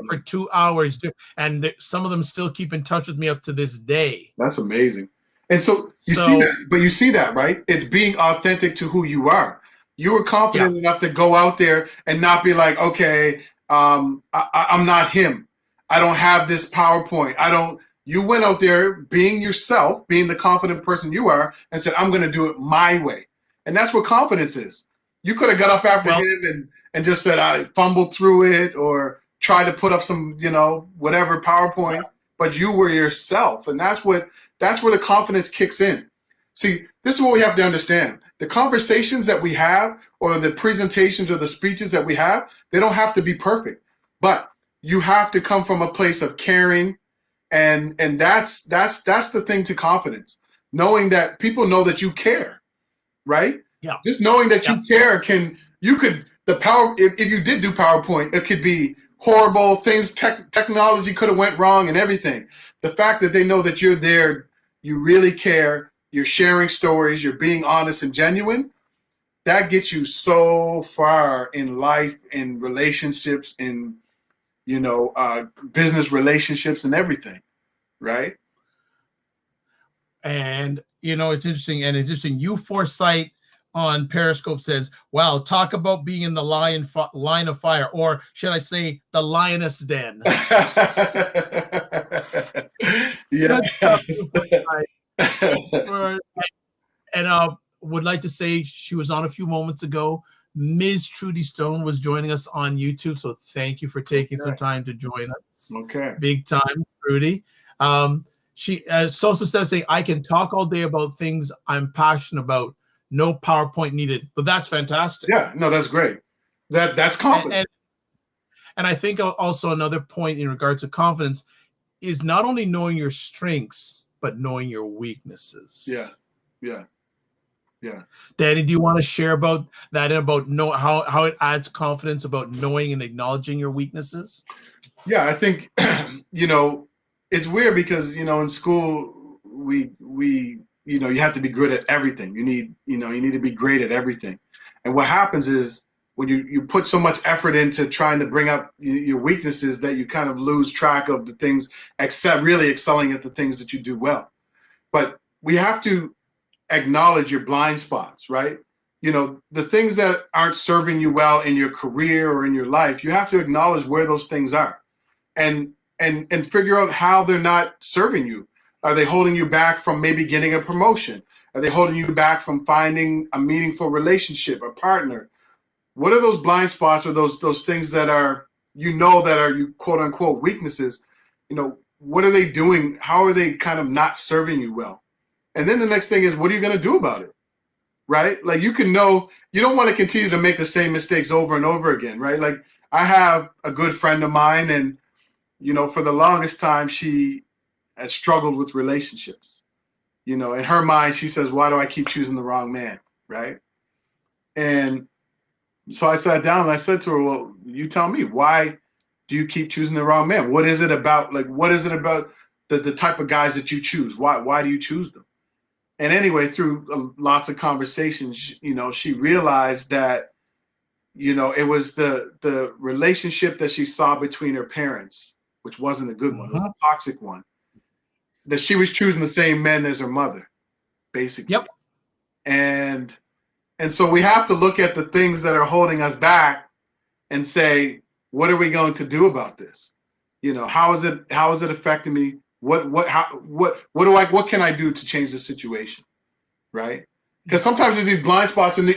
For 2 hours. And some of them still keep in touch with me up to this day. That's amazing. And so you see that, right? It's being authentic to who you are. You were confident enough to go out there and not be like, okay, I'm not him. I don't have this PowerPoint. You went out there being yourself, being the confident person you are, and said, I'm going to do it my way. And that's what confidence is. You could have got up after him and just said, I fumbled through it, or tried to put up some, whatever PowerPoint, but you were yourself. And that's where the confidence kicks in. See, this is what we have to understand. The conversations that we have, or the presentations or the speeches that we have, they don't have to be perfect, but you have to come from a place of caring. And that's the thing to confidence, knowing that people know that you care, right? Yeah. Just knowing that you care if you did do PowerPoint, it could be horrible things, technology could have went wrong and everything. The fact that they know that you're there, you really care, you're sharing stories, you're being honest and genuine, that gets you so far in life, in relationships, in business relationships and everything, right? And it's interesting. You Foresight on Periscope says, "Wow, talk about being in the line of fire, or should I say, the lioness den." Yeah. And would like to say she was on a few moments ago. Ms. Trudy Stone was joining us on YouTube, so thank you for taking some time to join us. Okay. Big time, Trudy. She also said, saying, I can talk all day about things I'm passionate about. No PowerPoint needed. But that's fantastic. Yeah, no, that's great. That's confidence. And I think also another point in regards to confidence is not only knowing your strengths, but knowing your weaknesses. Yeah. Danny, do you want to share about that and about how it adds confidence about knowing and acknowledging your weaknesses? Yeah, I think it's weird because in school we you have to be good at everything. You need to be great at everything. And what happens is when you put so much effort into trying to bring up your weaknesses that you kind of lose track of the things, except really excelling at the things that you do well. But we have to acknowledge your blind spots, right? The things that aren't serving you well in your career or in your life, you have to acknowledge where those things are and figure out how they're not serving you. Are they holding you back from maybe getting a promotion? Are they holding you back from finding a meaningful relationship, a partner? What are those blind spots or those things that are you quote unquote weaknesses? What are they doing? How are they kind of not serving you well? And then the next thing is, what are you going to do about it? Right? Like you don't want to continue to make the same mistakes over and over again, right? Like I have a good friend of mine, and for the longest time she has struggled with relationships. In her mind, she says, why do I keep choosing the wrong man? Right? And so I sat down and I said to her, well, you tell me, why do you keep choosing the wrong man? What is it about the type of guys that you choose? Why do you choose them? And anyway, through lots of conversations, she realized that, it was the relationship that she saw between her parents, which wasn't a good one. It was a toxic one. That she was choosing the same men as her mother, basically. Yep. And so we have to look at the things that are holding us back and say, what are we going to do about this? How is it affecting me? What can I do to change the situation? Right? Because sometimes there's these blind spots and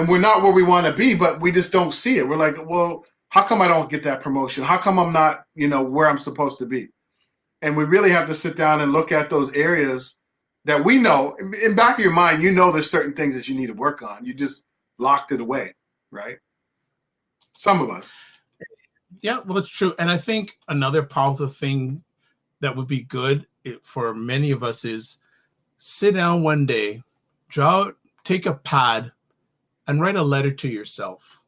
we're not where we want to be, but we just don't see it. We're like, well, how come I don't get that promotion? How come I'm not, where I'm supposed to be? And we really have to sit down and look at those areas that we know in back of your mind, there's certain things that you need to work on. You just locked it away, right? Some of us. Yeah, well, it's true. And I think another powerful thing that would be good for many of us is sit down one day, take a pad and write a letter to yourself.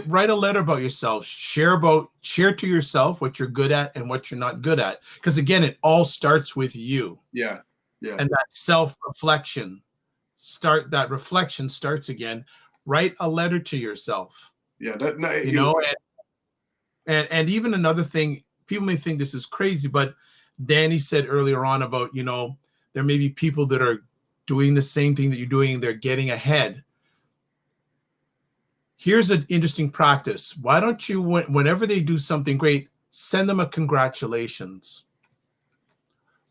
Write a letter about yourself. Share to yourself what you're good at and what you're not good at. Because again, it all starts with you. Yeah. And that self-reflection starts again. Write a letter to yourself. Yeah. And even another thing, people may think this is crazy, but Danny said earlier on about, there may be people that are doing the same thing that you're doing, and they're getting ahead. Here's an interesting practice. Why don't you, whenever they do something great, send them a congratulations.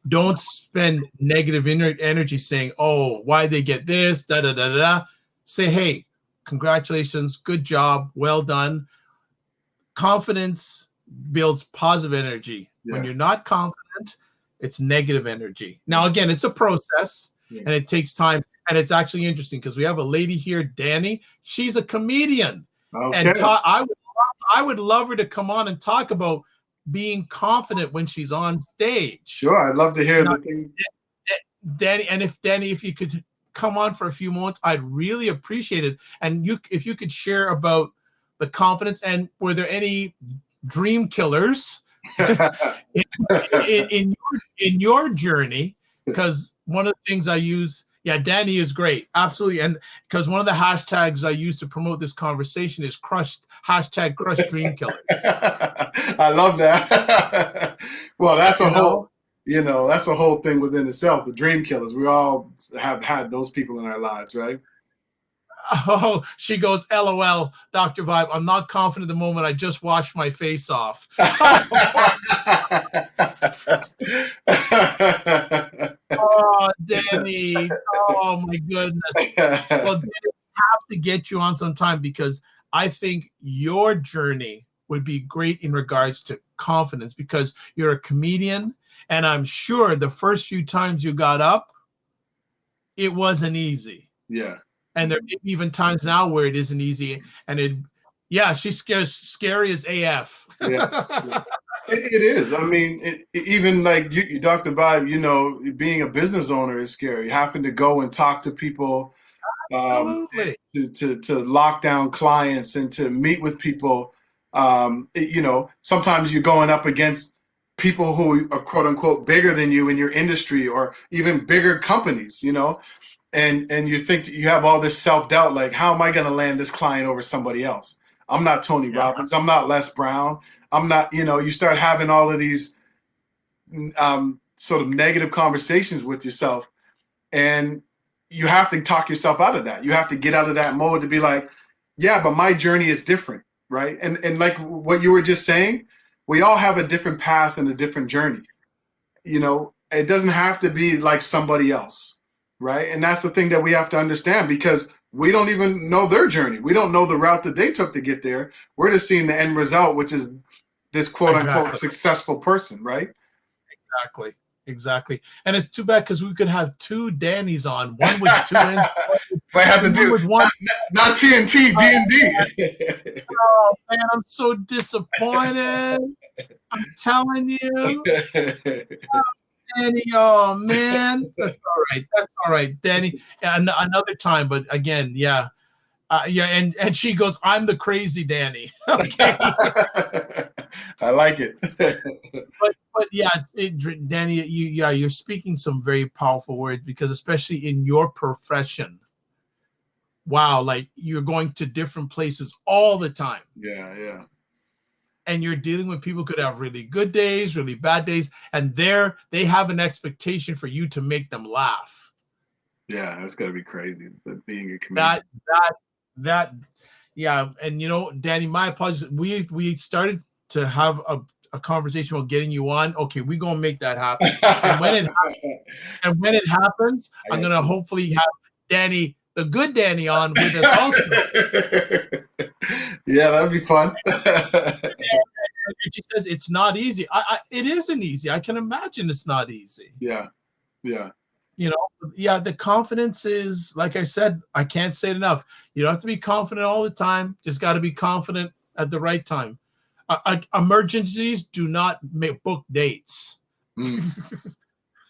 Don't spend negative energy saying, oh, why they get this, da da da da. Say, hey, congratulations, good job, well done. Confidence builds positive energy. Yeah. When you're not confident, it's negative energy. Now, again, it's a process, and it takes time. And it's actually interesting because we have a lady here, Danny. She's a comedian. Okay. And I would love her to come on and talk about being confident when she's on stage. Sure, I'd love to hear the things. Danny, and if you could come on for a few moments, I'd really appreciate it. And if you could share about the confidence, and were there any dream killers in your journey? Because one of the things I use, Danny is great, absolutely, and because one of the hashtags I use to promote this conversation is #crush dream killers. I love that. Well, that's a whole, that's a whole thing within itself. The dream killers. We all have had those people in our lives, right? Oh, she goes, LOL, Dr. Vibe, I'm not confident at the moment. I just washed my face off. Oh, Danny. Oh, my goodness. Well, Danny, I have to get you on sometime because I think your journey would be great in regards to confidence because you're a comedian. And I'm sure the first few times you got up, it wasn't easy. Yeah. And there may be even times now where it isn't easy. And she's scary as AF. Yeah. It is. I mean, even like you, Dr. Vibe, being a business owner is scary. Having to go and talk to people, absolutely, to lock down clients and to meet with people. Sometimes you're going up against people who are quote unquote bigger than you in your industry or even bigger companies, and you think that you have all this self-doubt, like, how am I going to land this client over somebody else? I'm not Tony Robbins. I'm not Les Brown. I'm not, you start having all of these sort of negative conversations with yourself, and you have to talk yourself out of that. You have to get out of that mode to be like, yeah, but my journey is different, right? And like what you were just saying, we all have a different path and a different journey. It doesn't have to be like somebody else, right? And that's the thing that we have to understand, because we don't even know their journey. We don't know the route that they took to get there. We're just seeing the end result, which is this quote unquote successful person, right? Exactly. And it's too bad because we could have two Dannys on, one with two ends. I have to do with one, not TNT, D&D. Oh man, I'm so disappointed. I'm telling you. Danny, oh man, that's all right, Danny. Another time, but again, and she goes, I'm the crazy Danny. Okay. I like it. but Danny, you're speaking some very powerful words, because especially in your profession, wow, like you're going to different places all the time. Yeah. And you're dealing with people who could have really good days, really bad days, and they have an expectation for you to make them laugh. Yeah, that's gotta be crazy. Being a comedian. And Danny, my apologies. We started to have a conversation about getting you on. Okay, we're gonna make that happen. And when it happens, I'm gonna hopefully have Danny, the good Danny, on with us also. Yeah, that'd be fun. She says it's not easy. It isn't easy. I can imagine it's not easy. Yeah. The confidence is, like I said, I can't say it enough. You don't have to be confident all the time. Just got to be confident at the right time. Emergencies do not book dates.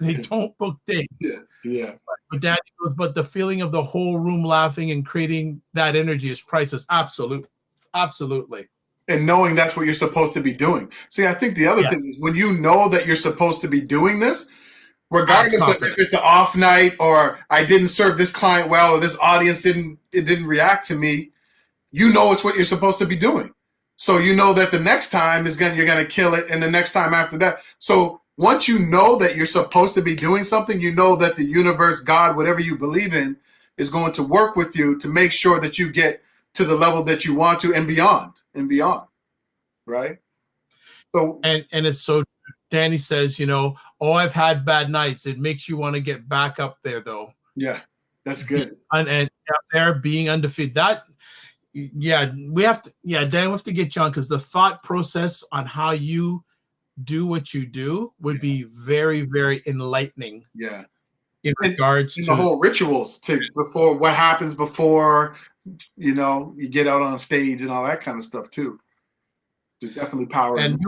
They don't book dates. Yeah. But Danny goes, but the feeling of the whole room laughing and creating that energy is priceless. Absolutely. And knowing that's what you're supposed to be doing. See, I think the other thing is when you know that you're supposed to be doing this, regardless of if it's an off night or I didn't serve this client well or this audience didn't react to me, it's what you're supposed to be doing. So you know that the next time you're gonna kill it, and the next time after that. So once you know that you're supposed to be doing something, you know that the universe, God, whatever you believe in, is going to work with you to make sure that you get to the level that you want to and beyond, right? So and it's so Danny says, you know, oh, I've had bad nights. It makes you want to get back up there though. yeah, that's good. And up there being undefeated. That yeah, we have to Dan, we have to get John, because the thought process on how you do what you do would be very, very enlightening. Yeah. In regards to the whole rituals before what happens before, you know, you get out on stage and all that kind of stuff too. There's definitely power. And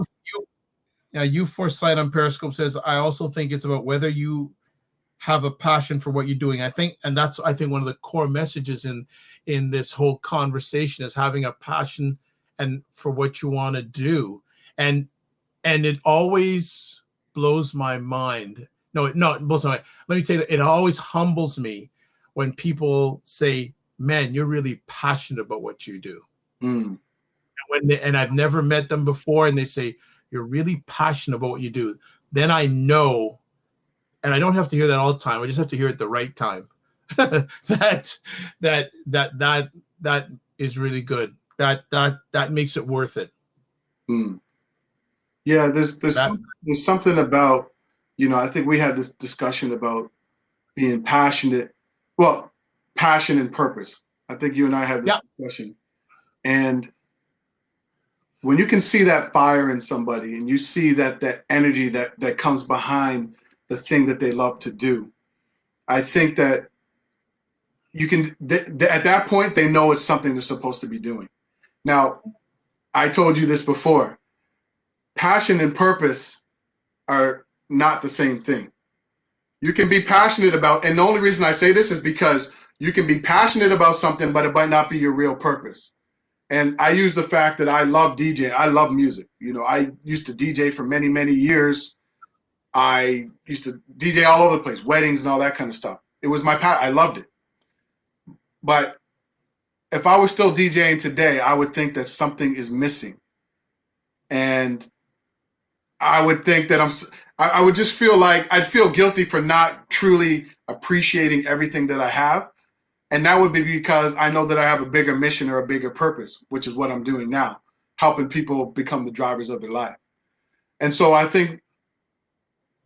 you Foresight on Periscope says, I also think it's about whether you have a passion for what you're doing. I think one of the core messages in this whole conversation is having a passion and for what you want to do. And it always blows my mind. No, it blows my mind. Let me tell you, it always humbles me when people say, man, you're really passionate about what you do. Mm. And I've never met them before, and they say, you're really passionate about what you do. Then I know, and I don't have to hear that all the time. I just have to hear it at the right time. that is really good. That makes it worth it. Mm. Yeah, there's something about, you know, I think we had this discussion about being passionate. Well, passion and purpose. I think you and I had this discussion. And when you can see that fire in somebody and you see that energy that comes behind the thing that they love to do, I think that you can, at that point, they know it's something they're supposed to be doing. Now, I told you this before. Passion and purpose are not the same thing. You can be passionate about, and the only reason I say this is because you can be passionate about something, but it might not be your real purpose. And I use the fact that I love DJ. I love music. You know, I used to DJ for many, many years. I used to DJ all over the place, weddings and all that kind of stuff. It was my passion. I loved it. But if I was still DJing today, I would think that something is missing. And I would think that I would just feel like I'd feel guilty for not truly appreciating everything that I have. And that would be because I know that I have a bigger mission or a bigger purpose, which is what I'm doing now, helping people become the drivers of their life. And so I think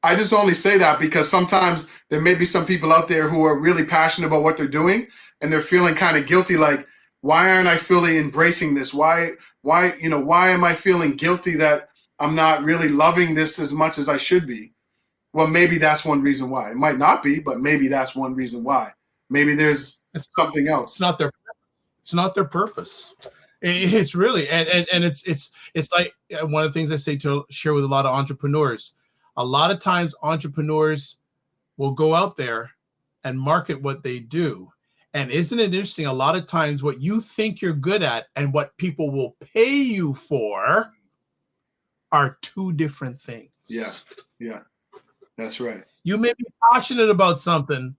I just only say that because sometimes there may be some people out there who are really passionate about what they're doing and they're feeling kind of guilty, like, why aren't I fully embracing this? Why am I feeling guilty that I'm not really loving this as much as I should be? Well, maybe that's one reason why. It might not be, but maybe that's one reason why. Maybe there's something else. It's not their purpose. It's not their purpose. It's really, and it's like one of the things I say to share with a lot of entrepreneurs. A lot of times entrepreneurs will go out there and market what they do. And isn't it interesting? A lot of times what you think you're good at and what people will pay you for are two different things. Yeah, that's right. You may be passionate about something,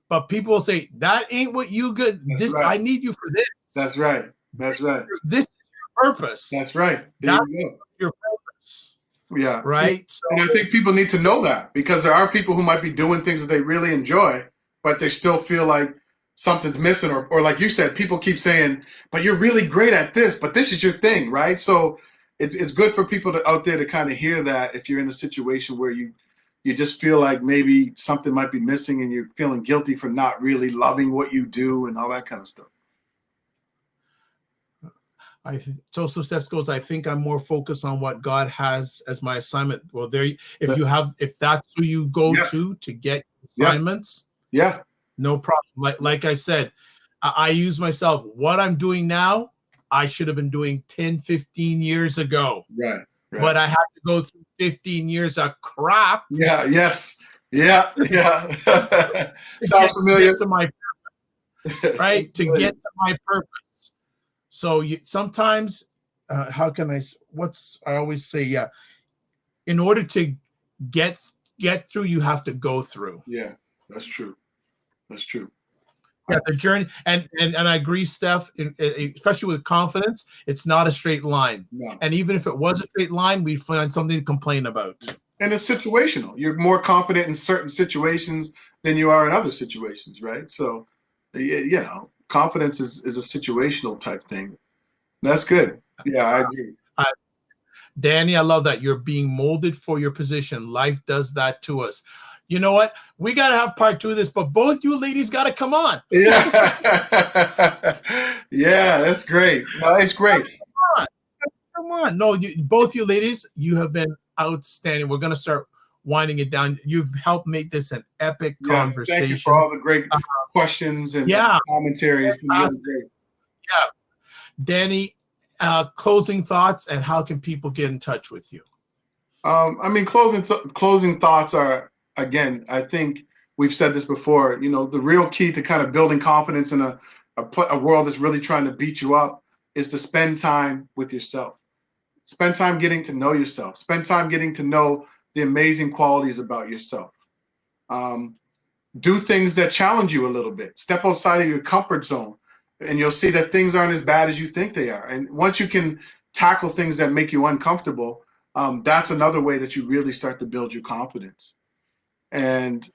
but people will say, that ain't what you good. Right. I need you for this. That's right. That's right. This is your purpose. That's right. That's your purpose. Yeah. Right. So, and I think people need to know that, because there are people who might be doing things that they really enjoy, but they still feel like something's missing, or like you said, people keep saying, but you're really great at this, but this is your thing, right? So it's good for people out there to kind of hear that if you're in a situation where you just feel like maybe something might be missing and you're feeling guilty for not really loving what you do and all that kind of stuff. Joseph Steps goes, I think I'm more focused on what God has as my assignment. Well, if that's who you go to get assignments, no problem. Like I said, I use myself. What I'm doing now, I should have been doing 10, 15 years ago. Right. But I had to go through 15 years of crap. Yeah. Yes. Yeah. Sounds familiar. To my purpose, right? To get to my purpose. So sometimes, how can I always say, in order to get through, you have to go through. Yeah, that's true. That's true. Yeah, the journey, and I agree, Steph, especially with confidence, it's not a straight line. No. And even if it was a straight line, we'd find something to complain about. And it's situational. You're more confident in certain situations than you are in other situations, right? So, confidence is a situational type thing. That's good. Yeah, I agree. Danny, I love that. You're being molded for your position. Life does that to us. You know what? We got to have part 2 of this, but both you ladies got to come on. Yeah. Yeah, that's great. No, it's great. Come on. No, both you ladies, you have been outstanding. We're going to start winding it down. You've helped make this an epic conversation. Thank you for all the great questions and commentaries. It's been really great. Yeah. Danny, closing thoughts, and how can people get in touch with you? I mean, closing thoughts are, again, I think we've said this before, you know, the real key to kind of building confidence in a world that's really trying to beat you up is to spend time with yourself. Spend time getting to know yourself. Spend time getting to know the amazing qualities about yourself. Do things that challenge you a little bit. Step outside of your comfort zone, and you'll see that things aren't as bad as you think they are. And once you can tackle things that make you uncomfortable, that's another way that you really start to build your confidence. And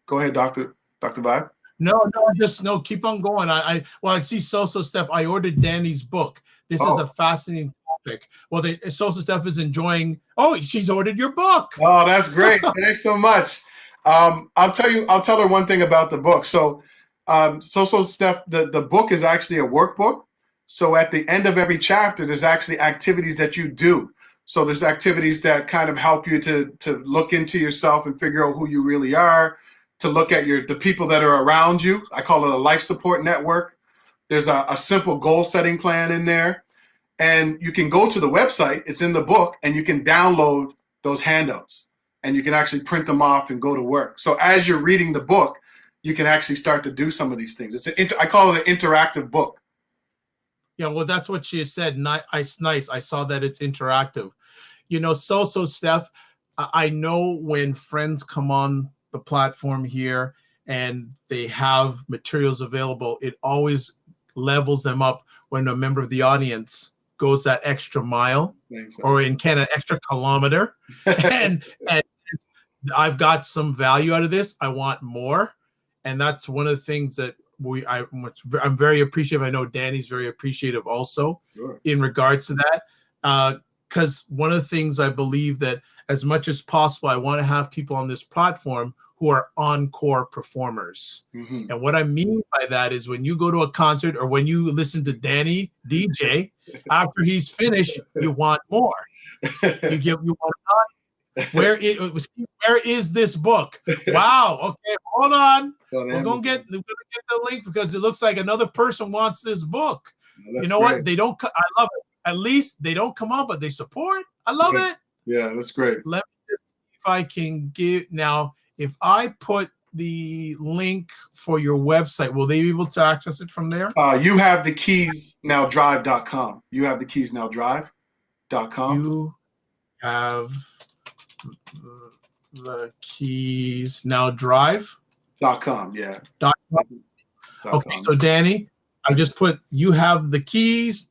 go ahead, Dr. Vibe. No, keep on going. I see Soso Steph. I ordered Danny's book. This is a fascinating topic. Well, Soso Steph is enjoying. Oh, she's ordered your book. Oh, that's great. Thanks so much. I'll tell her one thing about the book. So, Soso Steph, the book is actually a workbook. So at the end of every chapter, there's actually activities that you do. So there's activities that kind of help you to look into yourself and figure out who you really are, to look at the people that are around you. I call it a life support network. There's a simple goal setting plan in there. And you can go to the website, it's in the book, and you can download those handouts. And you can actually print them off and go to work. So as you're reading the book, you can actually start to do some of these things. I call it an interactive book. Yeah, well, that's what she said. Nice. I saw that it's interactive. You know, Soso Steph, I know when friends come on the platform here and they have materials available, it always levels them up when a member of the audience goes that extra mile, or in Canada, extra kilometer. and I've got some value out of this. I want more. And that's one of the things that I'm very appreciative. I know Danny's very appreciative also in regards to that. Because one of the things I believe that as much as possible, I want to have people on this platform who are encore performers. Mm-hmm. And what I mean by that is when you go to a concert or when you listen to Danny DJ, after he's finished, you want more. You want where is this book? Wow. Okay, hold on. We're gonna get the link because it looks like another person wants this book. You know great. What? They don't. I love it. At least they don't come on, but they support. I love it. Yeah, that's great. Let me just see if I can get now. If I put the link for your website, will they be able to access it from there? You have the keys now drive.com. You have the keys now drive.com. You have the keys now drive.com. Yeah. Okay, so Danny, I just put you have the keys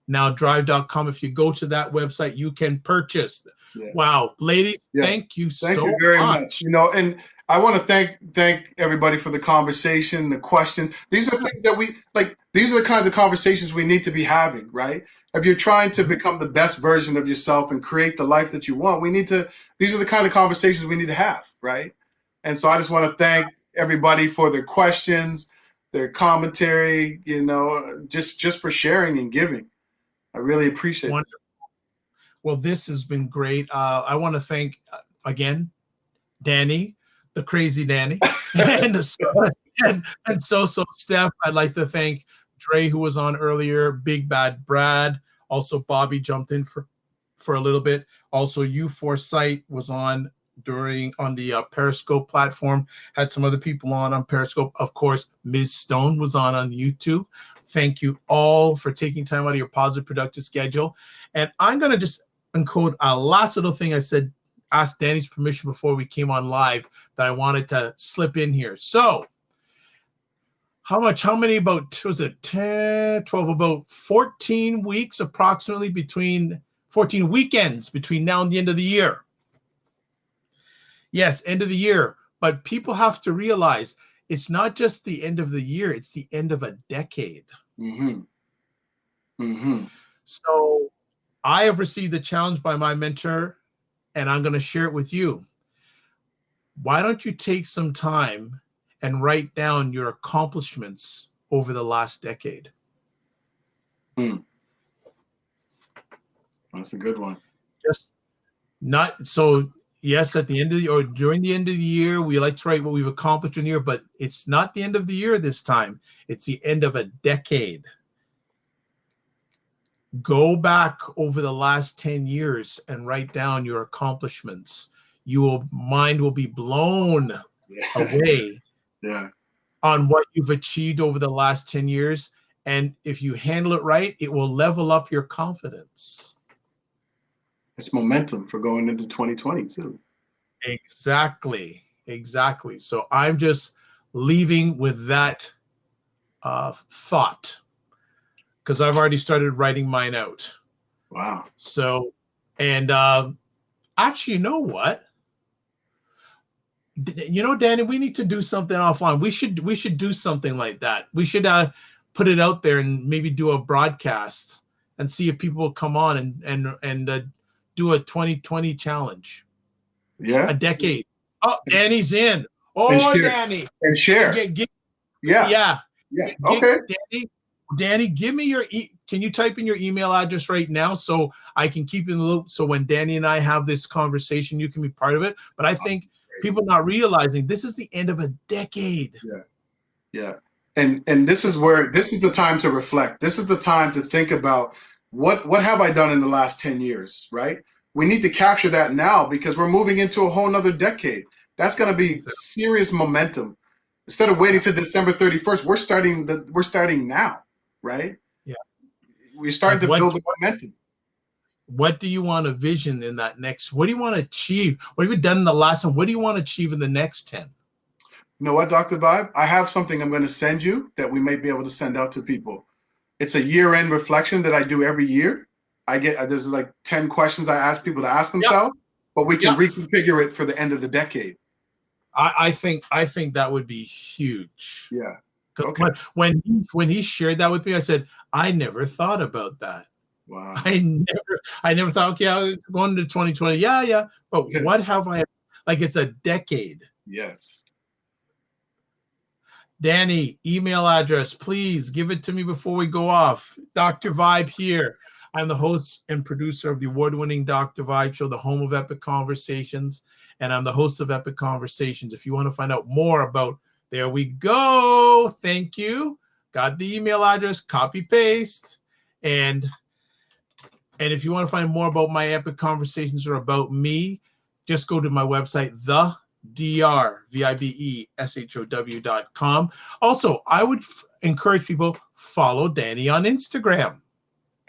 now drive.com. If you go to that website, you can purchase. Yeah. Wow, ladies, thank you so much. Thank you very much. You know, and I want to thank everybody for the conversation, the questions. These are things that we like. These are the kinds of conversations we need to be having, right? If you're trying to become the best version of yourself and create the life that you want, these are the kind of conversations we need to have, right? And so I just want to thank everybody for their questions, their commentary, you know, just for sharing and giving. I really appreciate it. Well, this has been great. I want to thank, again, Danny, the crazy Danny, and Soso Steph. I'd like to thank Dre, who was on earlier, Big Bad Brad. Also, Bobby jumped in for a little bit. Also, U4Sight was on the Periscope platform. Had some other people on Periscope. Of course, Ms. Stone was on YouTube. Thank you all for taking time out of your positive, productive schedule. And I'm going to just encode a last little thing I said, asked Danny's permission before we came on live that I wanted to slip in here. So how many about, was it 10, 12, about 14 weeks approximately 14 weekends between now and the end of the year. Yes, end of the year. But people have to realize it's not just the end of the year, it's the end of a decade. Mm-hmm. Mm-hmm. So I have received a challenge by my mentor, and I'm going to share it with you. Why don't you take some time and write down your accomplishments over the last decade? That's a good one. Just not so. Yes, at the end of the or during the end of the year, we like to write what we've accomplished in the year, but it's not the end of the year this time. It's the end of a decade. Go back over the last 10 years and write down your accomplishments. Mind will be blown away on what you've achieved over the last 10 years. And if you handle it right, it will level up your confidence. It's momentum for going into 2020 too. Exactly. So I'm just leaving with that thought, because I've already started writing mine out. Wow. So, and actually, you know what? Danny, we need to do something offline. We should do something like that. We should put it out there and maybe do a broadcast and see if people will come on and do a 2020 challenge. Yeah. A decade. Oh, Danny's in. Oh, Danny. And share. Yeah. Okay. Danny, give me can you type in your email address right now so I can keep you in the loop? So when Danny and I have this conversation, you can be part of it. But I think people not realizing this is the end of a decade. Yeah. And this is the time to reflect. This is the time to think about what have I done in the last 10 years, right? We need to capture that now because we're moving into a whole nother decade. That's going to be serious momentum. Instead of waiting till December 31st, we're starting now, right? Yeah. We're starting to build the momentum. What do you want to vision in that next? What do you want to achieve? What have you done in the last one? What do you want to achieve in the next 10? You know what, Dr. Vibe? I have something I'm going to send you that we may be able to send out to people. It's a year-end reflection that I do every year. There's like 10 questions I ask people to ask themselves, but we can reconfigure it for the end of the decade. I think that would be huge. Yeah. Okay. When he shared that with me, I said, I never thought about that. Wow. I never thought, okay, I'll go into 2020. Yeah. But what have I, like, it's a decade. Yes. Danny, email address, please give it to me before we go off. Dr. Vibe here. I'm the host and producer of the award-winning Dr. Vibe Show, the home of Epic Conversations, and I'm the host of Epic Conversations. If you want to find out more about, there we go. Thank you. Got the email address, copy paste, and if you want to find more about my Epic Conversations or about me, just go to my website, thedrvibeshow.com. Also, I would encourage people, follow Danny on Instagram.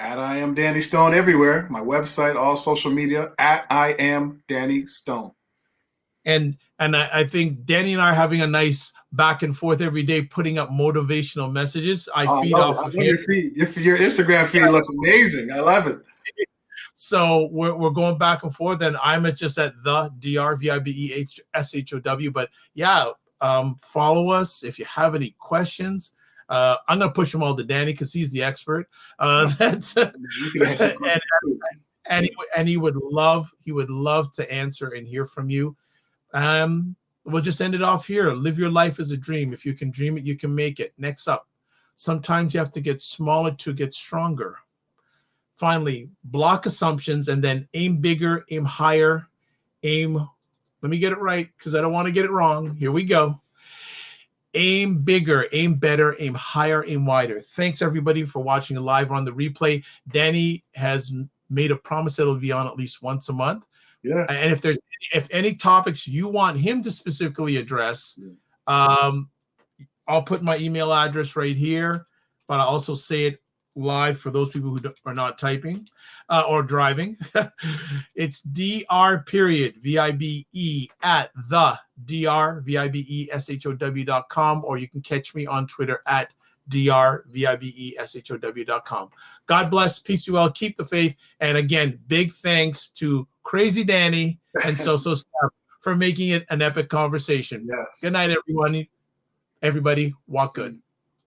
I am Danny Stone everywhere. My website, all social media, I am Danny Stone. And I think Danny and I are having a nice back and forth every day, putting up motivational messages. I feed off of him. Your feed. Your Instagram feed looks amazing. I love it. So we're going back and forth, and I'm just at the DRVIBESHOW. But yeah, follow us if you have any questions. I'm gonna push them all to Danny because he's the expert. And he would love to answer and hear from you. We'll just end it off here. Live your life as a dream. If you can dream it, you can make it. Next up, sometimes you have to get smaller to get stronger. Finally, block assumptions and then aim bigger, aim higher, let me get it right because I don't want to get it wrong. Here we go. Aim bigger, aim better, aim higher, aim wider. Thanks everybody for watching live on the replay. Danny has made a promise that it'll be on at least once a month. Yeah. And if any topics you want him to specifically address, I'll put my email address right here, but I'll also say it live for those people who are not typing or driving. It's dr.vibe at the drvibeshow.com, or you can catch me on Twitter at drvibeshow.com. God bless, peace to you all, keep the faith, and again, big thanks to Crazy Danny and So Staff for making it an epic conversation. Yes. Good night, everyone. Everybody walk good.